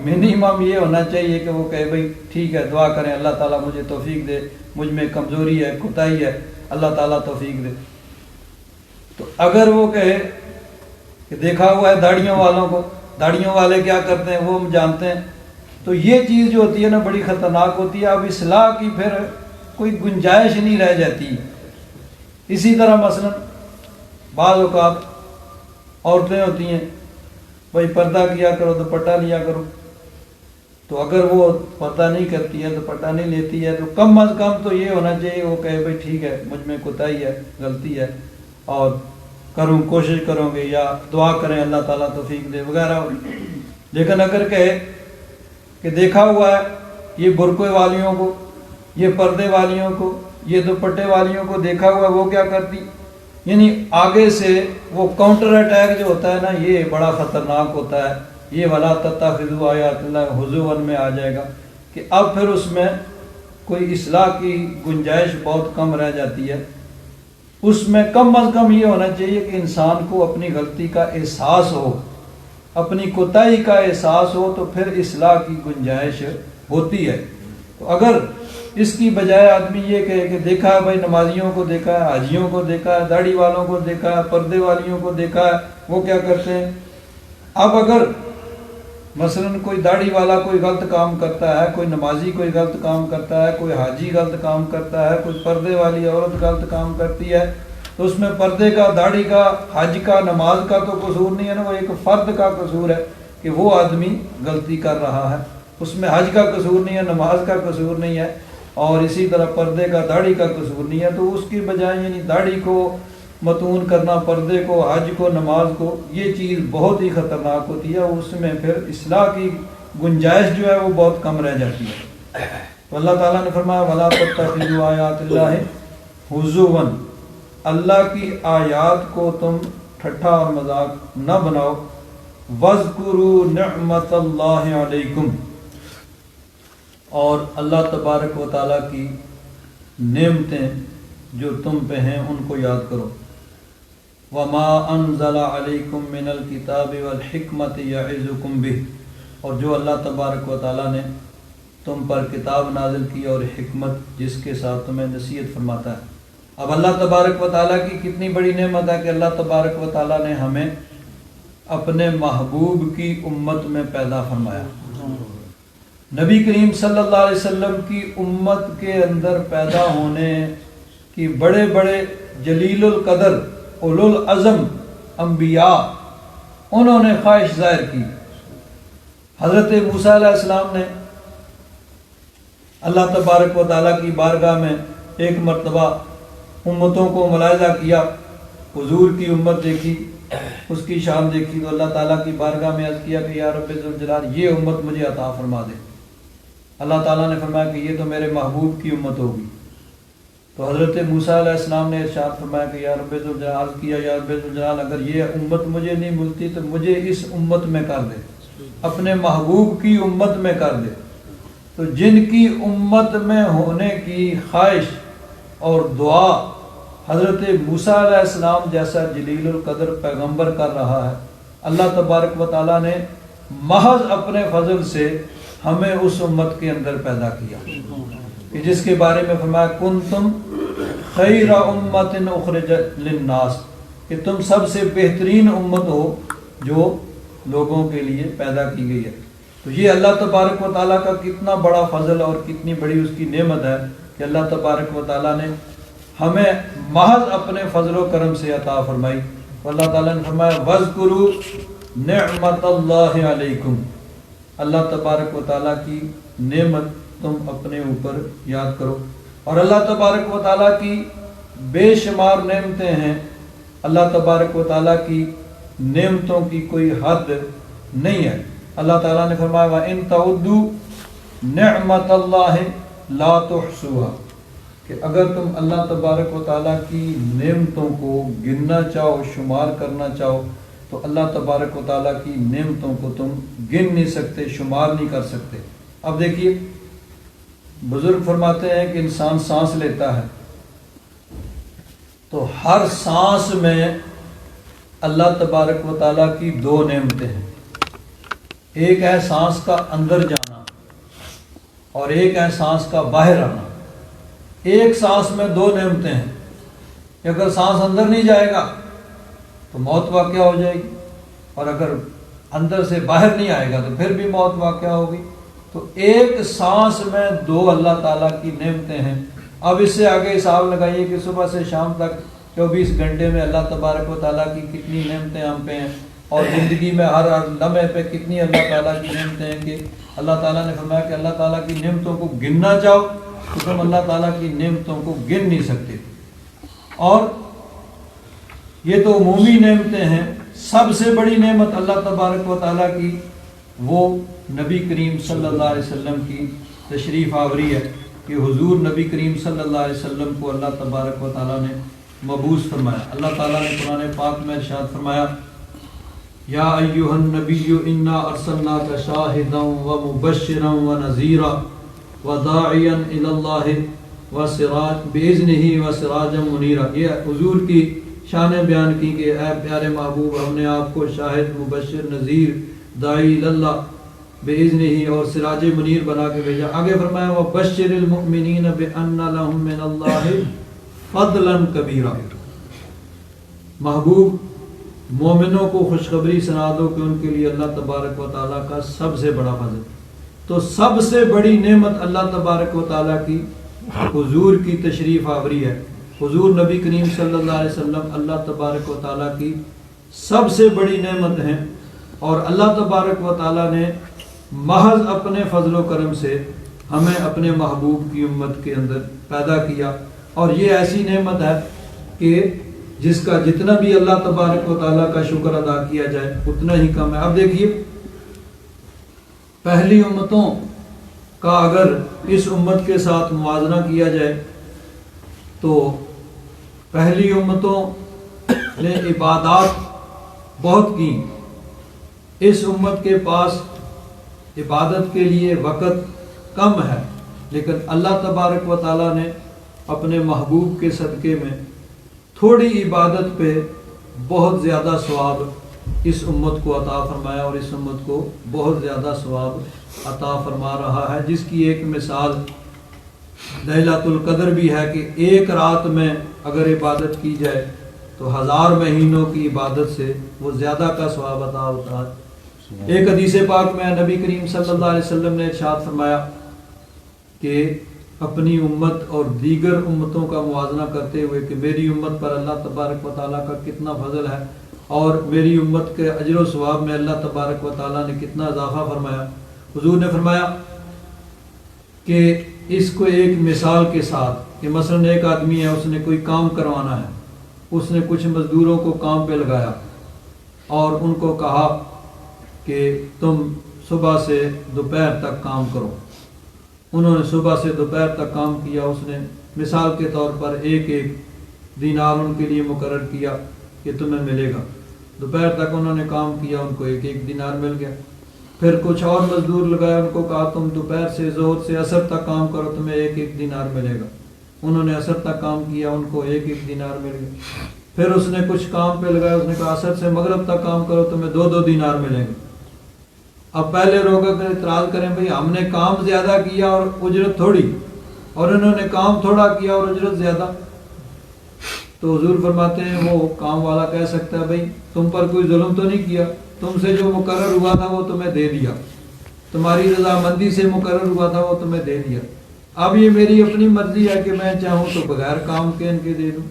[SPEAKER 1] منیمم یہ ہونا چاہیے کہ وہ کہے بھائی ٹھیک ہے دعا کریں اللہ تعالیٰ مجھے توفیق دے، مجھ میں کمزوری ہے، کوتاہی ہے، اللہ تعالیٰ توفیق دے۔ تو اگر وہ کہے کہ دیکھا ہوا ہے داڑھیوں والوں کو، داڑھیوں والے کیا کرتے ہیں وہ ہم جانتے ہیں، تو یہ چیز جو ہوتی ہے نا بڑی خطرناک ہوتی ہے، اب اصلاح کی پھر کوئی گنجائش نہیں رہ جاتی۔ اسی طرح مثلا بعض اوقات عورتیں ہوتی ہیں بھائی پردہ کیا کرو، دوپٹہ لیا کرو، تو اگر وہ پردہ نہیں کرتی ہے، دوپٹہ نہیں لیتی ہے، تو کم از کم تو یہ ہونا چاہیے وہ کہے بھائی ٹھیک ہے مجھ میں کوتاہی ہے، غلطی ہے، اور کوشش کروں گے، یا دعا کریں اللہ تعالیٰ توفیق دے وغیرہ۔ لیکن اگر کہے کہ دیکھا ہوا ہے یہ برقعے والیوں کو، یہ پردے والیوں کو، یہ دوپٹے والیوں کو دیکھا ہوا ہے وہ کیا کرتی، یعنی آگے سے وہ کاؤنٹر اٹیک جو ہوتا ہے نا یہ بڑا خطرناک ہوتا ہے، یہ وَلَا تَتَّخِذُوا آیَاتِ اللَّهِ ہُزُوًا میں آ جائے گا کہ اب پھر اس میں کوئی اصلاح کی گنجائش بہت کم رہ جاتی ہے۔ اس میں کم از کم یہ ہونا چاہیے کہ انسان کو اپنی غلطی کا احساس ہو، اپنی کوتاہی کا احساس ہو، تو پھر اصلاح کی گنجائش ہوتی ہے۔ تو اگر اس کی بجائے آدمی یہ کہے کہ دیکھا ہے بھائی نمازیوں کو دیکھا ہے، حاجیوں کو دیکھا ہے، داڑھی والوں کو دیکھا ہے، پردے والیوں کو دیکھا ہے وہ کیا کرتے ہیں، اب اگر مثلا کوئی داڑھی والا کوئی غلط کام کرتا ہے، کوئی نمازی کوئی غلط کام کرتا ہے، کوئی حاجی غلط کام کرتا ہے، کوئی پردے والی عورت غلط کام کرتی ہے، تو اس میں پردے کا، داڑھی کا، حج کا، نماز کا تو قصور نہیں ہے نا، وہ ایک فرد کا قصور ہے کہ وہ آدمی غلطی کر رہا ہے، اس میں حج کا قصور نہیں ہے، نماز کا قصور نہیں ہے، اور اسی طرح پردے کا داڑھی کا قصور نہیں ہے، تو اس کی بجائے یعنی داڑھی کو متون کرنا، پردے کو، حج کو، نماز کو، یہ چیز بہت ہی خطرناک ہوتی ہے، اس میں پھر اصلاح کی گنجائش جو ہے وہ بہت کم رہ جاتی ہے۔ تو اللہ تعالیٰ نے فرمایا وَلَا تَتَّخِذُوا آیَاتِ اللَّهِ حُزُوًا، اللہ کی آیات کو تم ٹھٹھا اور مذاق نہ بناؤ۔ وَاذْكُرُوا نِعْمَةَ اللَّهِ عَلَيْكُمْ، اور اللہ تبارک و تعالیٰ کی نعمتیں جو تم پہ ہیں ان کو یاد کرو۔ وَمَا أَنزَلَ عَلَيْكُم مِّنَ الْكِتَابِ وَالْحِكْمَةِ يَعِظُكُم بِهِ، اور جو اللہ تبارک و تعالیٰ نے تم پر کتاب نازل کی اور حکمت جس کے ساتھ تمہیں نصیحت فرماتا ہے۔ اب اللہ تبارک و تعالیٰ کی کتنی بڑی نعمت ہے کہ اللہ تبارک و تعالیٰ نے ہمیں اپنے محبوب کی امت میں پیدا فرمایا۔ نبی کریم صلی اللہ علیہ وسلم کی امت کے اندر پیدا ہونے کی بڑے بڑے جلیل القدر اولو العزم انبیاء انہوں نے خواہش ظاہر کی۔ حضرت موسیٰ علیہ السلام نے اللہ تبارک و تعالیٰ کی بارگاہ میں ایک مرتبہ امتوں کو ملاحظہ کیا، حضور کی امت دیکھی، اس کی شان دیکھی، تو اللہ تعالیٰ کی بارگاہ میں عرض کیا کہ یا رب ذوالجلال یہ امت مجھے عطا فرما دے۔ اللہ تعالیٰ نے فرمایا کہ یہ تو میرے محبوب کی امت ہوگی۔ تو حضرت موسیٰ علیہ السلام نے ارشاد فرمایا کہ یا رب ذوالجلال، عرض کیا یا رب ذوالجلال اگر یہ امت مجھے نہیں ملتی تو مجھے اس امت میں کر دے، اپنے محبوب کی امت میں کر دے۔ تو جن کی امت میں ہونے کی خواہش اور دعا حضرت موسیٰ علیہ السلام جیسا جلیل القدر پیغمبر کر رہا ہے، اللہ تبارک و تعالیٰ نے محض اپنے فضل سے ہمیں اس امت کے اندر پیدا کیا، کہ جس کے بارے میں فرمایا کنتم خیر امت اخرجت للناس، کہ تم سب سے بہترین امت ہو جو لوگوں کے لیے پیدا کی گئی ہے۔ تو یہ اللہ تبارک و تعالیٰ کا کتنا بڑا فضل اور کتنی بڑی اس کی نعمت ہے کہ اللہ تبارک و تعالیٰ نے ہمیں محض اپنے فضل و کرم سے عطا فرمائی۔ تو اللہ تعالیٰ نے فرمایا وَاذْكُرُوا نِعْمَةَ اللَّهِ عَلَيْكُمْ، اللہ تبارک و تعالیٰ کی نعمت تم اپنے اوپر یاد کرو۔ اور اللہ تبارک و تعالیٰ کی بے شمار نعمتیں ہیں، اللہ تبارک و تعالیٰ کی نعمتوں کی کوئی حد نہیں ہے۔ اللہ تعالیٰ نے فرمایا وَإِن تَعُدُّوا نِعْمَةَ اللَّهِ لَا تُحْصُوهَا، کہ اگر تم اللہ تبارک و تعالیٰ کی نعمتوں کو گننا چاہو، شمار کرنا چاہو، تو اللہ تبارک و تعالیٰ کی نعمتوں کو تم گن نہیں سکتے، شمار نہیں کر سکتے۔ اب دیکھیے بزرگ فرماتے ہیں کہ انسان سانس لیتا ہے تو ہر سانس میں اللہ تبارک و تعالیٰ کی دو نعمتیں ہیں، ایک ہے سانس کا اندر جانا اور ایک ہے سانس کا باہر آنا۔ ایک سانس میں دو نعمتیں ہیں کہ اگر سانس اندر نہیں جائے گا تو موت واقع ہو جائے گی، اور اگر اندر سے باہر نہیں آئے گا تو پھر بھی موت واقع ہوگی۔ تو ایک سانس میں دو اللہ تعالیٰ کی نعمتیں ہیں۔ اب اس سے آگے حساب لگائیے کہ صبح سے شام تک 24 گھنٹے میں اللہ تبارک و تعالیٰ کی کتنی نعمتیں ہم پہ ہیں، اور زندگی میں ہر لمحے پہ کتنی اللہ تعالیٰ کی نعمتیں ہیں کہ اللہ تعالیٰ نے فرمایا کہ اللہ تعالیٰ کی نعمتوں کو گننا چاہو تو تم اللہ تعالیٰ کی نعمتوں کو گن نہیں سکتے۔ اور یہ تو عمومی نعمتیں ہیں، سب سے بڑی نعمت اللہ تبارک و تعالیٰ کی وہ نبی کریم صلی اللہ علیہ وسلم کی تشریف آوری ہے کہ حضور نبی کریم صلی اللہ علیہ وسلم کو اللہ تبارک و تعالیٰ نے مبعوث فرمایا۔ اللہ تعالیٰ نے قرآن پاک میں ارشاد فرمایا یا ایھا النبی انا ارسلناک شاہدا ومبشرا ونذیرا وداعیا الی اللہ وسراج باذنہ وسراجا منیرا۔ یہ حضور کی شان بیان کی کہ اے پیارے محبوب، ہم نے آپ کو شاہد، مبشر، نذیر، داعی اللہ باذنہ اور سراج منیر بنا کے بھیجا۔ آگے فرمایا وبشر المؤمنین بان لهم من اللہ فضلا کبیرا۔ محبوب مومنوں کو خوشخبری سنا دو کہ ان کے لیے اللہ تبارک و تعالیٰ کا سب سے بڑا فضل۔ تو سب سے بڑی نعمت اللہ تبارک و تعالیٰ کی حضور کی تشریف آوری ہے۔ حضور نبی کریم صلی اللہ علیہ وسلم اللہ تبارک و تعالیٰ کی سب سے بڑی نعمت ہیں، اور اللہ تبارک و تعالیٰ نے محض اپنے فضل و کرم سے ہمیں اپنے محبوب کی امت کے اندر پیدا کیا، اور یہ ایسی نعمت ہے کہ جس کا جتنا بھی اللہ تبارک و تعالیٰ کا شکر ادا کیا جائے اتنا ہی کم ہے۔ اب دیکھیے پہلی امتوں کا اگر اس امت کے ساتھ موازنہ کیا جائے تو پہلی امتوں نے عبادات بہت کی، اس امت کے پاس عبادت کے لیے وقت کم ہے، لیکن اللہ تبارک و تعالیٰ نے اپنے محبوب کے صدقے میں تھوڑی عبادت پہ بہت زیادہ ثواب اس امت کو عطا فرمایا، اور اس امت کو بہت زیادہ ثواب عطا فرما رہا ہے، جس کی ایک مثال لیلۃ القدر بھی ہے کہ ایک رات میں اگر عبادت کی جائے تو 1000 مہینوں کی عبادت سے وہ زیادہ کا ثواب عطا ہوتا ہے۔ ایک حدیث پاک میں نبی کریم صلی اللہ علیہ وسلم نے ارشاد فرمایا کہ اپنی امت اور دیگر امتوں کا موازنہ کرتے ہوئے کہ میری امت پر اللہ تبارک و تعالیٰ کا کتنا فضل ہے اور میری امت کے اجر و ثواب میں اللہ تبارک و تعالیٰ نے کتنا اضافہ فرمایا، حضور نے فرمایا کہ اس کو ایک مثال کے ساتھ کہ مثلا ایک آدمی ہے، اس نے کوئی کام کروانا ہے، اس نے کچھ مزدوروں کو کام پہ لگایا اور ان کو کہا کہ تم صبح سے دوپہر تک کام کرو۔ انہوں نے صبح سے دوپہر تک کام کیا، اس نے مثال کے طور پر ایک دینار ان کے لیے مقرر کیا کہ تمہیں ملے گا۔ دوپہر تک انہوں نے کام کیا، ان کو ایک دینار مل گیا۔ پھر کچھ اور مزدور لگایا، ان کو کہا تم دوپہر سے ظہر سے عصر تک کام کرو، تمہیں ایک دینار ملے گا۔ انہوں نے عصر تک کام کیا، ان کو ایک دینار مل گیا۔ پھر اس نے کچھ کام پہ لگایا، اس نے کہا عصر سے مغرب تک کام کرو، تمہیں 2 دینار ملیں گے۔ اب پہلے لوگ اگر اعتراض کریں بھئی ہم نے کام زیادہ کیا اور اجرت تھوڑی، اور انہوں نے کام تھوڑا کیا اور اجرت زیادہ، تو حضور فرماتے ہیں وہ کام والا کہہ سکتا ہے بھئی تم پر کوئی ظلم تو نہیں کیا، تم سے جو مقرر ہوا تھا وہ تمہیں دے دیا، تمہاری رضامندی سے مقرر ہوا تھا وہ تمہیں دے دیا، اب یہ میری اپنی مرضی ہے کہ میں چاہوں تو بغیر کام کے ان کے دے دوں۔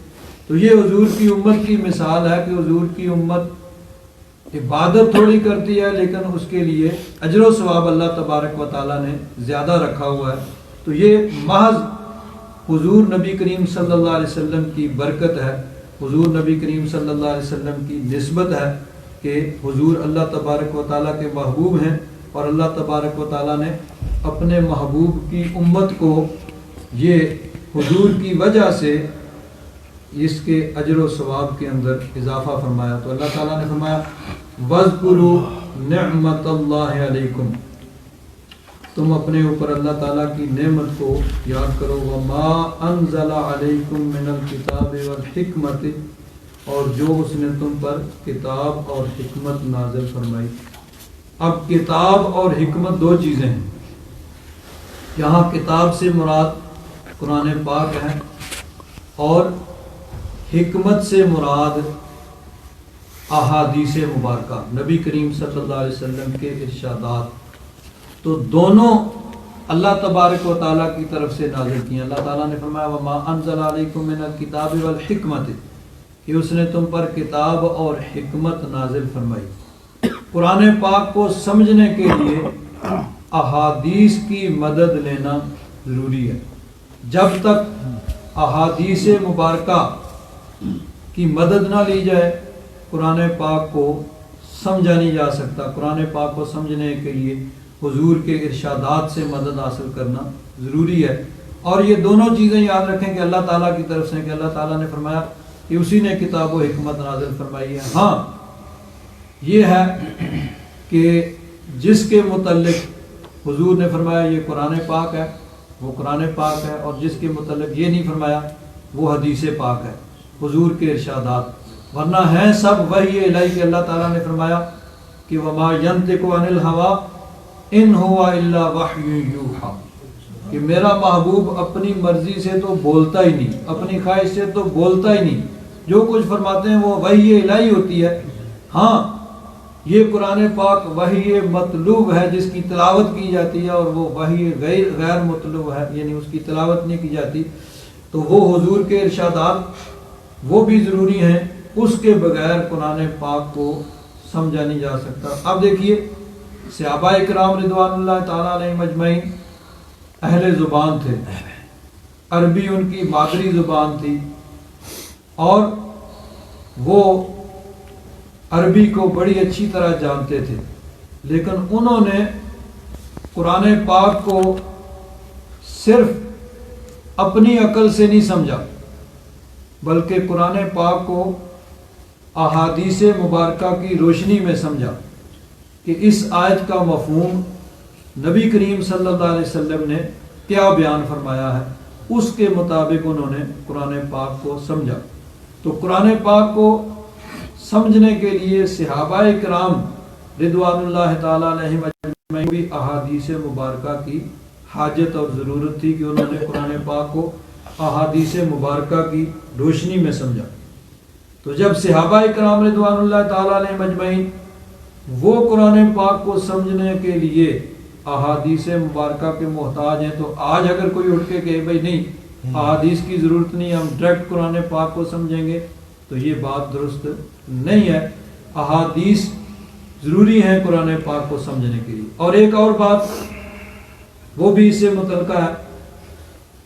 [SPEAKER 1] تو یہ حضور کی امت کی مثال ہے کہ حضور کی امت عبادت تھوڑی کرتی ہے لیکن اس کے لیے اجر و ثواب اللہ تبارک و تعالیٰ نے زیادہ رکھا ہوا ہے۔ تو یہ محض حضور نبی کریم صلی اللہ علیہ وسلم کی برکت ہے، حضور نبی کریم صلی اللہ علیہ وسلم کی نسبت ہے کہ حضور اللہ تبارک و تعالیٰ کے محبوب ہیں، اور اللہ تبارک و تعالیٰ نے اپنے محبوب کی امت کو یہ حضور کی وجہ سے اس کے اجر و ثواب کے اندر اضافہ فرمایا۔ تو اللہ تعالیٰ نے فرمایا وَاذْكُرُوا نِعْمَةَ اللَّهِ عَلَيْكُمْ، تم اپنے اوپر اللہ تعالیٰ کی نعمت کو یاد کرو، وَمَا أَنزَلَ عَلَيْكُمْ مِنَ الْكِتَابِ وَالْحِكْمَةِ، اور جو اس نے تم پر کتاب اور حکمت نازل فرمائی۔ اب کتاب اور حکمت 2 چیزیں ہیں، یہاں کتاب سے مراد قرآن پاک ہے اور حکمت سے مراد احادیث مبارکہ، نبی کریم صلی اللہ علیہ وسلم کے ارشادات، تو دونوں اللہ تبارک و تعالیٰ کی طرف سے نازل کیے۔ اللہ تعالیٰ نے فرمایا وَمَا أَنزَلَ عَلَيْكُم مِّنَ الْكِتَابِ وَالْحِكْمَةِ، کہ اس نے تم پر کتاب اور حکمت نازل فرمائی۔ قرآن پاک کو سمجھنے کے لیے احادیث کی مدد لینا ضروری ہے۔ جب تک احادیث مبارکہ کی مدد نہ لی جائے قرآن پاک کو سمجھا نہیں جا سکتا۔ قرآن پاک کو سمجھنے کے لیے حضور کے ارشادات سے مدد حاصل کرنا ضروری ہے، اور یہ دونوں چیزیں یاد رکھیں کہ اللہ تعالیٰ کی طرف سے، کہ اللہ تعالیٰ نے فرمایا کہ اسی نے کتاب و حکمت نازل فرمائی ہے۔ ہاں یہ ہے کہ جس کے متعلق حضور نے فرمایا یہ قرآن پاک ہے وہ قرآن پاک ہے، اور جس کے متعلق یہ نہیں فرمایا وہ حدیث پاک ہے، حضور کے ارشادات، ورنہ ہیں سب وحی الہی کہ اللہ تعالیٰ نے فرمایا کہ وما ينطق عن الهوى ان هو الا وحی یوحی، کہ میرا محبوب اپنی مرضی سے تو بولتا ہی نہیں، اپنی خواہش سے تو بولتا ہی نہیں، جو کچھ فرماتے ہیں وہ وحی الہی ہوتی ہے۔ ہاں یہ قرآن پاک وحی مطلوب ہے جس کی تلاوت کی جاتی ہے، اور وہ وحی غیر مطلوب ہے یعنی اس کی تلاوت نہیں کی جاتی، تو وہ حضور کے ارشادات وہ بھی ضروری ہیں، اس کے بغیر قرآن پاک کو سمجھا نہیں جا سکتا۔ اب دیکھیے صحابہ کرام رضوان اللہ تعالیٰ علیہم اجمعین اہل زبان تھے، عربی ان کی مادری زبان تھی اور وہ عربی کو بڑی اچھی طرح جانتے تھے، لیکن انہوں نے قرآن پاک کو صرف اپنی عقل سے نہیں سمجھا، بلکہ قرآن پاک کو احادیث مبارکہ کی روشنی میں سمجھا کہ اس آیت کا مفہوم نبی کریم صلی اللہ علیہ وسلم نے کیا بیان فرمایا ہے، اس کے مطابق انہوں نے قرآن پاک کو سمجھا۔ تو قرآن پاک کو سمجھنے کے لیے صحابہ کرام رضوان اللہ تعالیٰ علیہم اجمعین بھی احادیث مبارکہ کی حاجت اور ضرورت تھی کہ انہوں نے قرآن پاک کو احادیث مبارکہ کی روشنی میں سمجھا۔ تو جب صحابہ کرام رضوان اللہ تعالیٰ علیہم اجمعین وہ قرآن پاک کو سمجھنے کے لیے احادیث مبارکہ کے محتاج ہیں، تو آج اگر کوئی اٹھ کے کہے بھائی نہیں احادیث کی ضرورت نہیں، ہم ڈائریکٹ قرآن پاک کو سمجھیں گے، تو یہ بات درست نہیں ہے۔ احادیث ضروری ہیں قرآن پاک کو سمجھنے کے لیے۔ اور ایک اور بات وہ بھی اس سے متعلقہ ہے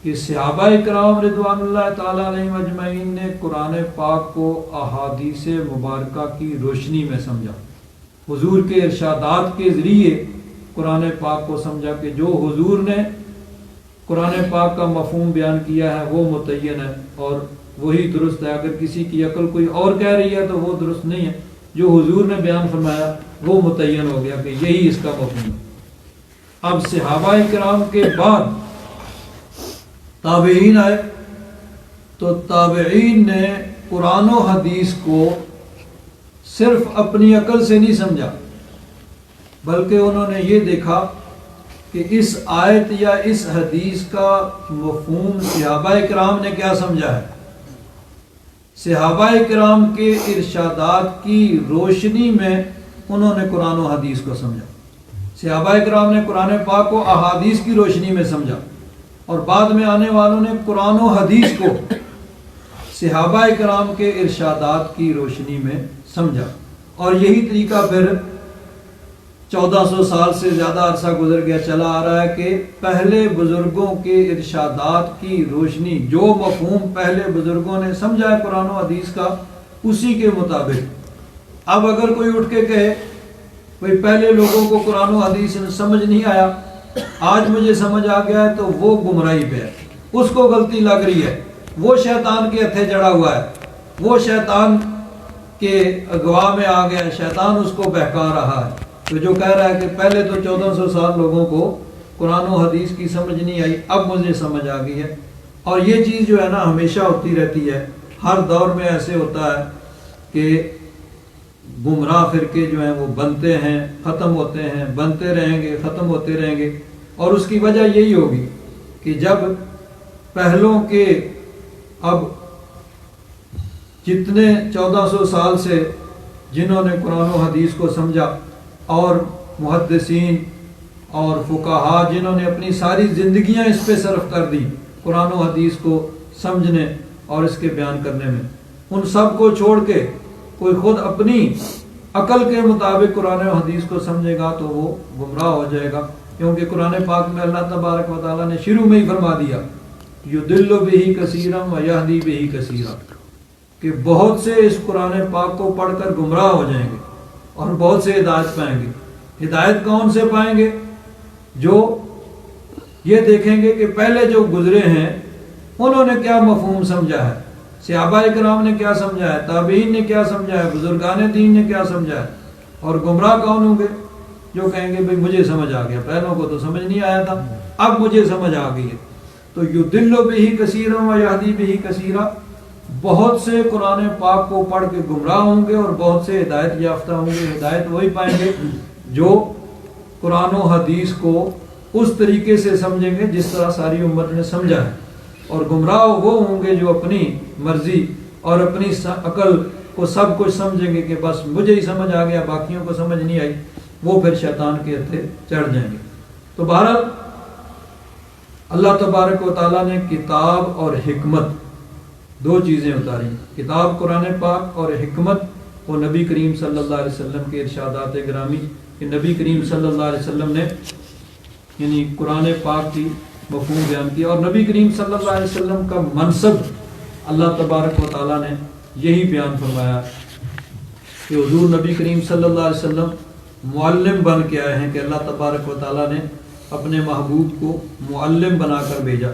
[SPEAKER 1] کہ صحابہ کرام رضوان اللہ تعالیٰ علیہم اجمعین نے قرآن پاک کو احادیث مبارکہ کی روشنی میں سمجھا، حضور کے ارشادات کے ذریعے قرآن پاک کو سمجھا کہ جو حضور نے قرآن پاک کا مفہوم بیان کیا ہے وہ متعین ہے اور وہی درست ہے۔ اگر کسی کی عقل کوئی اور کہہ رہی ہے تو وہ درست نہیں ہے، جو حضور نے بیان فرمایا وہ متعین ہو گیا کہ یہی اس کا مفہوم ہے۔ اب صحابہ کرام کے بعد تابعین آئے، تو تابعین نے قرآن و حدیث کو صرف اپنی عقل سے نہیں سمجھا، بلکہ انہوں نے یہ دیکھا کہ اس آیت یا اس حدیث کا مفہوم صحابہ کرام نے کیا سمجھا ہے۔ صحابہ کرام کے ارشادات کی روشنی میں انہوں نے قرآن و حدیث کو سمجھا۔ صحابہ کرام نے قرآن پاک کو احادیث کی روشنی میں سمجھا، اور بعد میں آنے والوں نے قرآن و حدیث کو صحابہ کرام کے ارشادات کی روشنی میں سمجھا۔ اور یہی طریقہ پھر 1400 سال سے زیادہ عرصہ گزر گیا، چلا آ رہا ہے کہ پہلے بزرگوں کے ارشادات کی روشنی، جو مفہوم پہلے بزرگوں نے سمجھا ہے قرآن و حدیث کا، اسی کے مطابق اب اگر کوئی اٹھ کے کہے بھئی پہلے لوگوں کو قرآن و حدیث سمجھ نہیں آیا، آج مجھے سمجھ آ گیا ہے، تو وہ گمراہی پہ ہے، اس کو غلطی لگ رہی ہے، وہ شیطان کے ہتھے جڑا ہوا ہے، وہ شیطان کے اغوا میں آ گیا، شیطان اس کو بہکا رہا ہے۔ تو جو کہہ رہا ہے کہ پہلے تو 1400 سال لوگوں کو قرآن و حدیث کی سمجھ نہیں آئی، اب مجھے سمجھ آ گئی ہے۔ اور یہ چیز جو ہے نا ہمیشہ ہوتی رہتی ہے، ہر دور میں ایسے ہوتا ہے کہ گمراہ فرقے جو ہیں وہ بنتے ہیں، ختم ہوتے ہیں، بنتے رہیں گے، ختم ہوتے رہیں گے۔ اور اس کی وجہ یہی ہوگی کہ جب پہلوں کے اب جتنے 1400 سال سے جنہوں نے قرآن و حدیث کو سمجھا، اور محدثین اور فقہا جنہوں نے اپنی ساری زندگیاں اس پہ صرف کر دی قرآن و حدیث کو سمجھنے اور اس کے بیان کرنے میں، ان سب کو چھوڑ کے کوئی خود اپنی عقل کے مطابق قرآن و حدیث کو سمجھے گا تو وہ گمراہ ہو جائے گا، کیونکہ قرآن پاک میں اللہ تبارک و تعالیٰ نے شروع میں ہی فرما دیا یضل بہ کثیرا ویہدی بہ کثیرا، کہ بہت سے اس قرآن پاک کو پڑھ کر گمراہ ہو جائیں گے اور بہت سے ہدایت پائیں گے۔ ہدایت کون سے پائیں گے؟ جو یہ دیکھیں گے کہ پہلے جو گزرے ہیں انہوں نے کیا مفہوم سمجھا ہے، صحابہ کرام نے کیا سمجھا ہے، تابعین نے کیا سمجھا ہے، بزرگان دین نے کیا سمجھا ہے۔ اور گمراہ کون ہوں گے؟ جو کہیں گے بھئی مجھے سمجھ آ گیا، پہلوں کو تو سمجھ نہیں آیا تھا، اب مجھے سمجھ آ گئی ہے۔ تو یضل بہ کثیرا ویہدی بہ کثیرا، بہت سے قرآن پاک کو پڑھ کے گمراہ ہوں گے اور بہت سے ہدایت یافتہ ہوں گے۔ ہدایت وہی پائیں گے جو قرآن و حدیث کو اس طریقے سے سمجھیں گے جس طرح ساری امت نے سمجھا ہے، اور گمراہ وہ ہوں گے جو اپنی مرضی اور اپنی عقل کو سب کچھ سمجھیں گے کہ بس مجھے ہی سمجھ آ گیا، باقیوں کو سمجھ نہیں آئی، وہ پھر شیطان کے ہتھے چڑھ جائیں گے۔ تو بہرحال اللہ تبارک و تعالیٰ نے کتاب اور حکمت دو چیزیں اتاری، کتاب قرآن پاک اور حکمت وہ نبی کریم صلی اللہ علیہ وسلم کے ارشادات گرامی، کہ نبی کریم صلی اللہ علیہ وسلم نے یعنی قرآن پاک کی مفہوم بیان کیا، اور نبی کریم صلی اللہ علیہ وسلم کا منصب اللہ تبارک و تعالیٰ نے یہی بیان فرمایا کہ حضور نبی کریم صلی اللہ علیہ وسلم معلم بن کے آئے ہیں، کہ اللہ تبارک و تعالیٰ نے اپنے محبوب کو معلم بنا کر بھیجا۔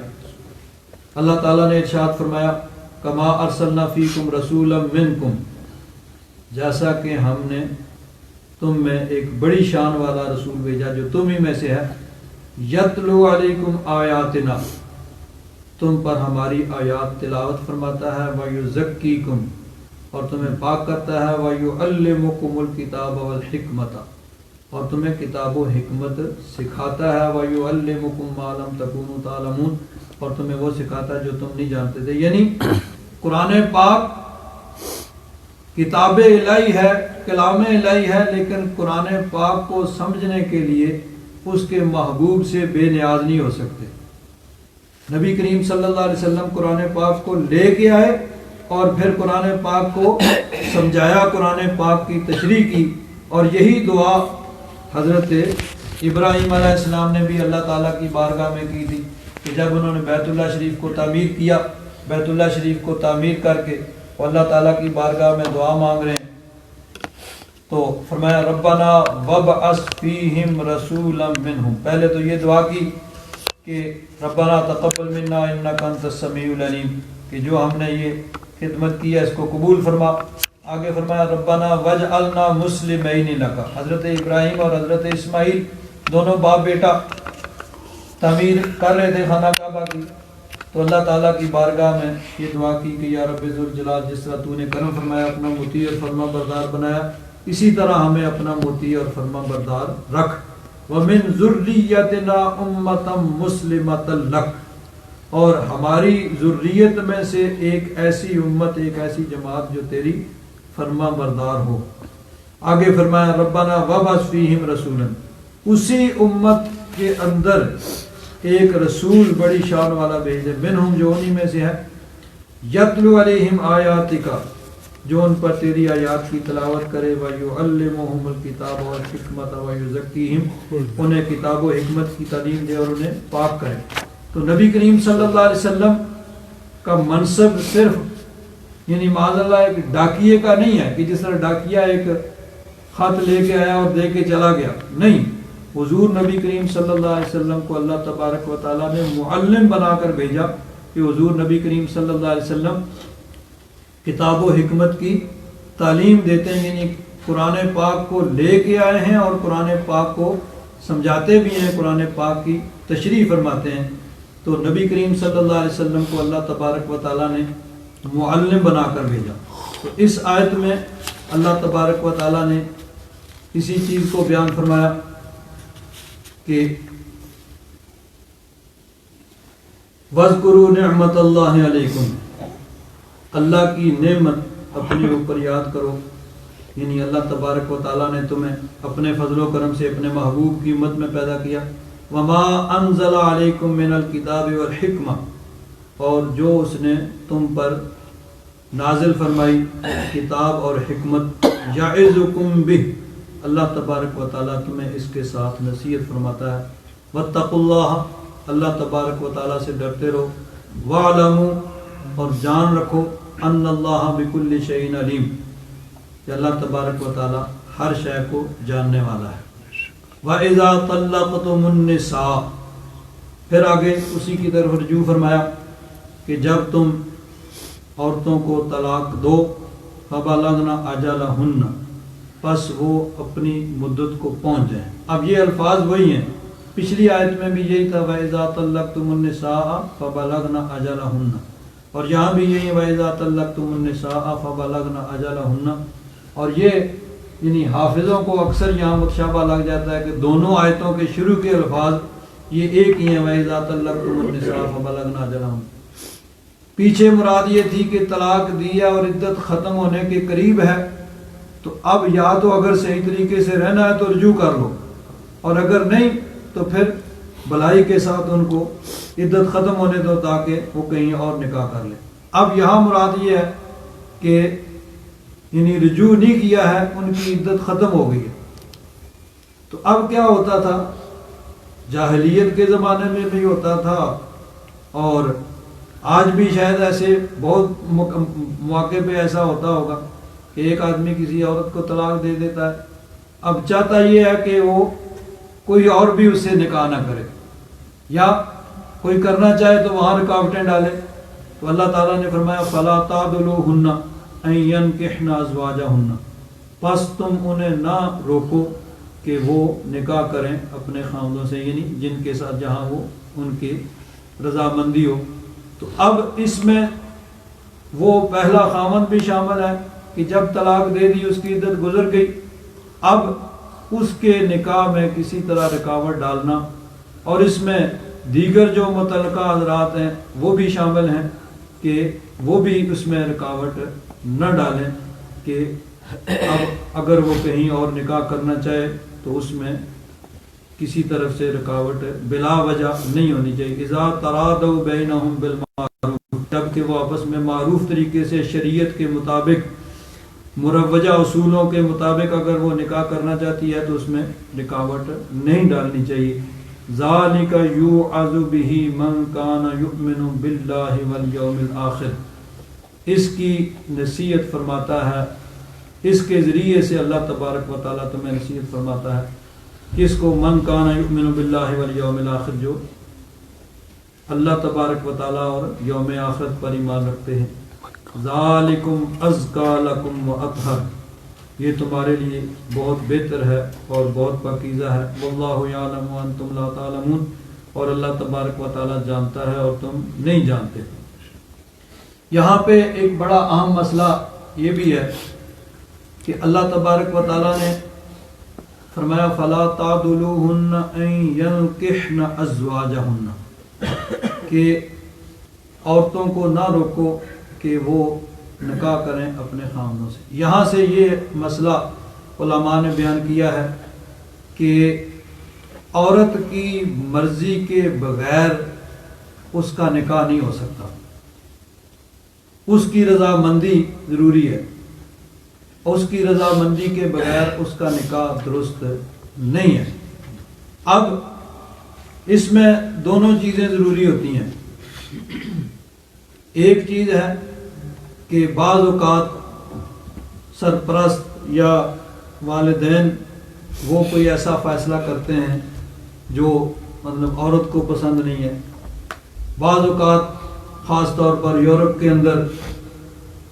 [SPEAKER 1] اللہ تعالیٰ نے ارشاد فرمایا کما ارسلنا فیکم رسولا منکم، جیسا کہ ہم نے تم میں ایک بڑی شان والا رسول بھیجا جو تم ہی میں سے ہے، یتلو علیکم آیاتنا، تم پر ہماری آیات تلاوت فرماتا ہے، ویزکیکم، اور تمہیں پاک کرتا ہے، ویعلمکم الکتاب والحکمت، اور تمہیں کتاب و حکمت سکھاتا ہے، ویعلمکم ما لم تکونوا تعلمون، اور تمہیں وہ سکھاتا ہے جو تم نہیں جانتے تھے۔ یعنی قرآن پاک کتاب الہی ہے، کلام الہی ہے، لیکن قرآن پاک کو سمجھنے کے لیے اس کے محبوب سے بے نیاز نہیں ہو سکتے۔ نبی کریم صلی اللہ علیہ وسلم قرآن پاک کو لے کے آئے اور پھر قرآن پاک کو سمجھایا، قرآن پاک کی تشریح کی، اور یہی دعا حضرت ابراہیم علیہ السلام نے بھی اللہ تعالیٰ کی بارگاہ میں کی تھی کہ جب انہوں نے بیت اللہ شریف کو تعمیر کیا، بیت اللہ شریف کو تعمیر کر کے وہ اللہ تعالیٰ کی بارگاہ میں دعا مانگ رہے ہیں، تو فرمایا ربنا وابعث فیہم رسولا منہم، پہلے تو یہ دعا کی کہ ربنا تقبل منا انک انت السمیع العلیم، کہ جو ہم نے یہ خدمت کی ہے اس کو قبول فرما۔ آگے فرمایا ربنا وجعلنا مسلمین لک، حضرت ابراہیم اور حضرت اسماعیل دونوں باپ بیٹا تعمیر کر رہے تھے خانہ کعبہ کی، تو اللہ تعالیٰ کی بارگاہ میں یہ دعا کی کہ یا رب ذوالجلال، جس طرح تو نے کرم فرمایا اپنا مطیع اور فرما بردار بنایا، اسی طرح ہمیں اپنا مطیع اور فرما بردار رکھ۔ وَمِن ذُرِّيَّتِنَا أُمَّةً مُسْلِمَةً لَكَ، اور ہماری ذریت میں سے ایک ایسی امت، ایک ایسی جماعت جو تیری فرما بردار ہو۔ آگے فرمایا ربنا وابعث فیہم رسولا، اسی امت کے اندر ایک رسول بڑی شان والا بھیجے، منہم، جو انہی میں سے ہے، یتلو علیہم آیاتک، جو ان پر تیری آیات کی تلاوت کرے، ویعلمہم الکتاب والحکمت ویزکیہم، انہیں کتاب و حکمت کی تعلیم دے اور انہیں پاک کرے۔ تو نبی کریم صلی اللہ علیہ وسلم کا منصب صرف یعنی معاذ اللہ ایک ڈاکیے کا نہیں ہے کہ جس طرح ڈاکیا ایک خط لے کے آیا اور دے کے چلا گیا، نہیں، حضور نبی کریم صلی اللہ علیہ وسلم کو اللہ تبارک و تعالیٰ نے معلم بنا کر بھیجا کہ حضور نبی کریم صلی اللہ علیہ وسلم کتاب و حکمت کی تعلیم دیتے ہیں، یعنی قرآن پاک کو لے کے آئے ہیں اور قرآن پاک کو سمجھاتے بھی ہیں، قرآن پاک کی تشریح فرماتے ہیں۔ تو نبی کریم صلی اللہ علیہ وسلم کو اللہ تبارک و تعالیٰ نے معلم بنا کر بھیجا۔ تو اس آیت میں اللہ تبارک و تعالیٰ نے اسی چیز کو بیان فرمایا کہ وَاذْكُرُوا نِعْمَةَ اللَّهِ عَلَيْكُمْ، اللہ کی نعمت اپنے اوپر یاد کرو، یعنی اللہ تبارک و تعالیٰ نے تمہیں اپنے فضل و کرم سے اپنے محبوب کی امت میں پیدا کیا، وَمَا أَنزَلَ عَلَيْكُمْ مِنَ الْكِتَابِ وَالْحِكْمَةِ، اور جو اس نے تم پر نازل فرمائی کتاب اور حکمت، یعظکم بہ، اللہ تبارک و تعالیٰ تمہیں اس کے ساتھ نصیحت فرماتا ہے، واتقوا اللہ، اللہ تبارک و تعالیٰ سے ڈرتے رہو، وَاعْلَمُوا، اور جان رکھو، ان اللہ بکل شیء علیم، کہ اللہ تبارک و تعالیٰ ہر شے کو جاننے والا ہے۔ وَإِذَا طَلَّقْتُمُ النِّسَاءَ، پھر آگے اسی کی طرف رجوع فرمایا کہ جب تم عورتوں کو طلاق دو، فَبَلَغْنَ أَجَلَهُنَّ، پس وہ اپنی مدت کو پہنچ جائیں۔ اب یہ الفاظ وہی ہیں، پچھلی آیت میں بھی یہی تھا وَإِذَا طَلَّقْتُمُ النِّسَاءَ فَبَلَغْنَ أَجَلَهُنَّ، اور یہاں بھی یہی وَإِذَا طَلَّقْتُمُ النِّسَاءَ فَبَلَغْنَ أَجَلَهُنَّ۔ اور یہ یعنی حافظوں کو اکثر یہاں متشابہ لگ جاتا ہے کہ دونوں آیتوں کے شروع کے الفاظ یہ ایک ہی ہیں، وَإِذَا طَلَّقْتُمُ النِّسَاءَ فَبَلَغْنَ أَجَلَهُنَّ۔ پیچھے مراد یہ تھی کہ طلاق دیا اور عدت ختم ہونے کے قریب ہے، تو اب یا تو اگر صحیح طریقے سے رہنا ہے تو رجوع کر لو، اور اگر نہیں تو پھر بھلائی کے ساتھ ان کو عدت ختم ہونے دو تاکہ وہ کہیں اور نکاح کر لیں۔ اب یہاں مراد یہ ہے کہ یعنی رجوع نہیں کیا ہے، ان کی عدت ختم ہو گئی ہے۔ تو اب کیا ہوتا تھا جاہلیت کے زمانے میں بھی ہوتا تھا، اور آج بھی شاید ایسے بہت مواقع پہ ایسا ہوتا ہوگا کہ ایک آدمی کسی عورت کو طلاق دے دیتا ہے، اب چاہتا یہ ہے کہ وہ کوئی اور بھی اس سے نکاح نہ کرے، یا کوئی کرنا چاہے تو وہاں رکاوٹیں ڈالے. تو اللہ تعالیٰ نے فرمایا فَلَا تَعْضُلُوهُنَّ أَن يَنكِحْنَ أَزْوَاجَهُنَّ، پس تم انہیں نہ روکو کہ وہ نکاح کریں اپنے خاوندوں سے، یعنی جن کے ساتھ جہاں وہ ان کی رضامندی ہو. تو اب اس میں وہ پہلا خاوند بھی شامل ہے کہ جب طلاق دے دی، اس کی عدت گزر گئی، اب اس کے نکاح میں کسی طرح رکاوٹ ڈالنا، اور اس میں دیگر جو متعلقہ حضرات ہیں وہ بھی شامل ہیں کہ وہ بھی اس میں رکاوٹ نہ ڈالیں کہ اب اگر وہ کہیں اور نکاح کرنا چاہے تو اس میں کسی طرف سے رکاوٹ بلا وجہ نہیں ہونی چاہیے. اذا ترادوا بینہم بالمعروف، جب کہ وہ آپس میں معروف طریقے سے شریعت کے مطابق مروجہ اصولوں کے مطابق اگر وہ نکاح کرنا چاہتی ہے تو اس میں رکاوٹ نہیں ڈالنی چاہیے. ذالک یوعظ بہ من کان یؤمن باللہ والیوم الآخر، اس کی نصیحت فرماتا ہے، اس کے ذریعے سے اللہ تبارک و تعالیٰ تمہیں نصیحت فرماتا ہے، کس کو؟ من کان یؤمن باللہ والیوم الآخر، جو اللہ تبارک و تعالیٰ اور یوم آخرت پر ایمان رکھتے ہیں. ذالکم ازکا لکم واطہر، یہ تمہارے لیے بہت بہتر ہے اور بہت پاکیزہ ہے. واللہ یعلم وانتم لا تعلمون، اور اللہ تبارک و تعالیٰ جانتا ہے اور تم نہیں جانتے. یہاں پہ ایک بڑا اہم مسئلہ یہ بھی ہے کہ اللہ تبارک و تعالیٰ نے فرمایا فلا تعضلوهن ان ينكحن ازواجهن، کہ عورتوں کو نہ روکو کہ وہ نکاح کریں اپنے خاوندوں سے. یہاں سے یہ مسئلہ علماء نے بیان کیا ہے کہ عورت کی مرضی کے بغیر اس کا نکاح نہیں ہو سکتا، اس کی رضامندی ضروری ہے، اس کی رضامندی کے بغیر اس کا نکاح درست نہیں ہے. اب اس میں دونوں چیزیں ضروری ہوتی ہیں. ایک چیز ہے کہ بعض اوقات سرپرست یا والدین وہ کوئی ایسا فیصلہ کرتے ہیں جو مطلب عورت کو پسند نہیں ہے. بعض اوقات خاص طور پر یورپ کے اندر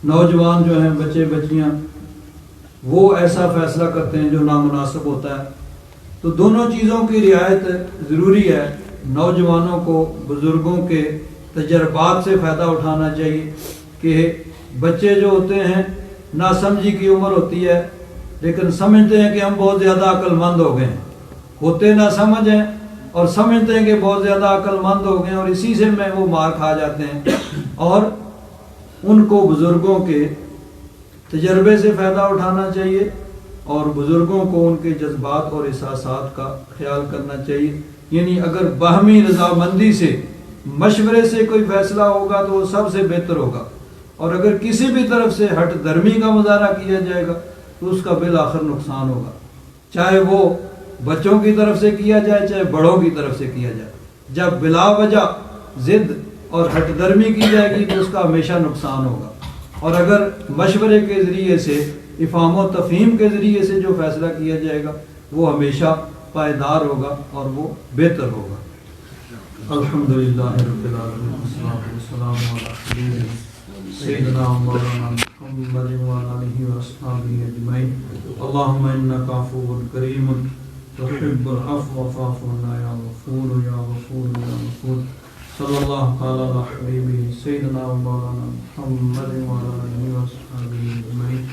[SPEAKER 1] نوجوان جو ہیں، بچے بچیاں، وہ ایسا فیصلہ کرتے ہیں جو نامناسب ہوتا ہے. تو دونوں چیزوں کی رعایت ضروری ہے. نوجوانوں کو بزرگوں کے تجربات سے فائدہ اٹھانا چاہیے کہ بچے جو ہوتے ہیں ناسمجھی کی عمر ہوتی ہے، لیکن سمجھتے ہیں کہ ہم بہت زیادہ عقل مند ہو گئے ہیں، ہوتے نہ سمجھ ہیں اور سمجھتے ہیں کہ بہت زیادہ عقل مند ہو گئے ہیں، اور اسی سے میں وہ مار کھا جاتے ہیں. اور ان کو بزرگوں کے تجربے سے فائدہ اٹھانا چاہیے اور بزرگوں کو ان کے جذبات اور احساسات کا خیال کرنا چاہیے. یعنی اگر باہمی رضامندی سے مشورے سے کوئی فیصلہ ہوگا تو وہ سب سے بہتر ہوگا، اور اگر کسی بھی طرف سے ہٹ درمی کا مظاہرہ کیا جائے گا تو اس کا بالآخر نقصان ہوگا، چاہے وہ بچوں کی طرف سے کیا جائے چاہے بڑوں کی طرف سے کیا جائے. جب بلا وجہ ضد اور ہٹ درمی کی جائے گی تو اس کا ہمیشہ نقصان ہوگا. اور اگر مشورے کے ذریعے سے، افہام و تفہیم کے ذریعے سے جو فیصلہ کیا جائے گا وہ ہمیشہ پائیدار ہوگا اور وہ بہتر ہوگا. الحمدللہ رب العالمین، والصلاۃ والسلام علی حبیبنا سیدنا مولانا محمد وعلی آلہ واصحابہ اجمعین. اللہم انک عفو کریم تحب العفو فاعف عنا یا غفور یا غفور یا غفور. صلی اللہ تعالی علی حبیبہ سیدنا مولانا محمد وعلی آلہ واصحابہ اجمعین.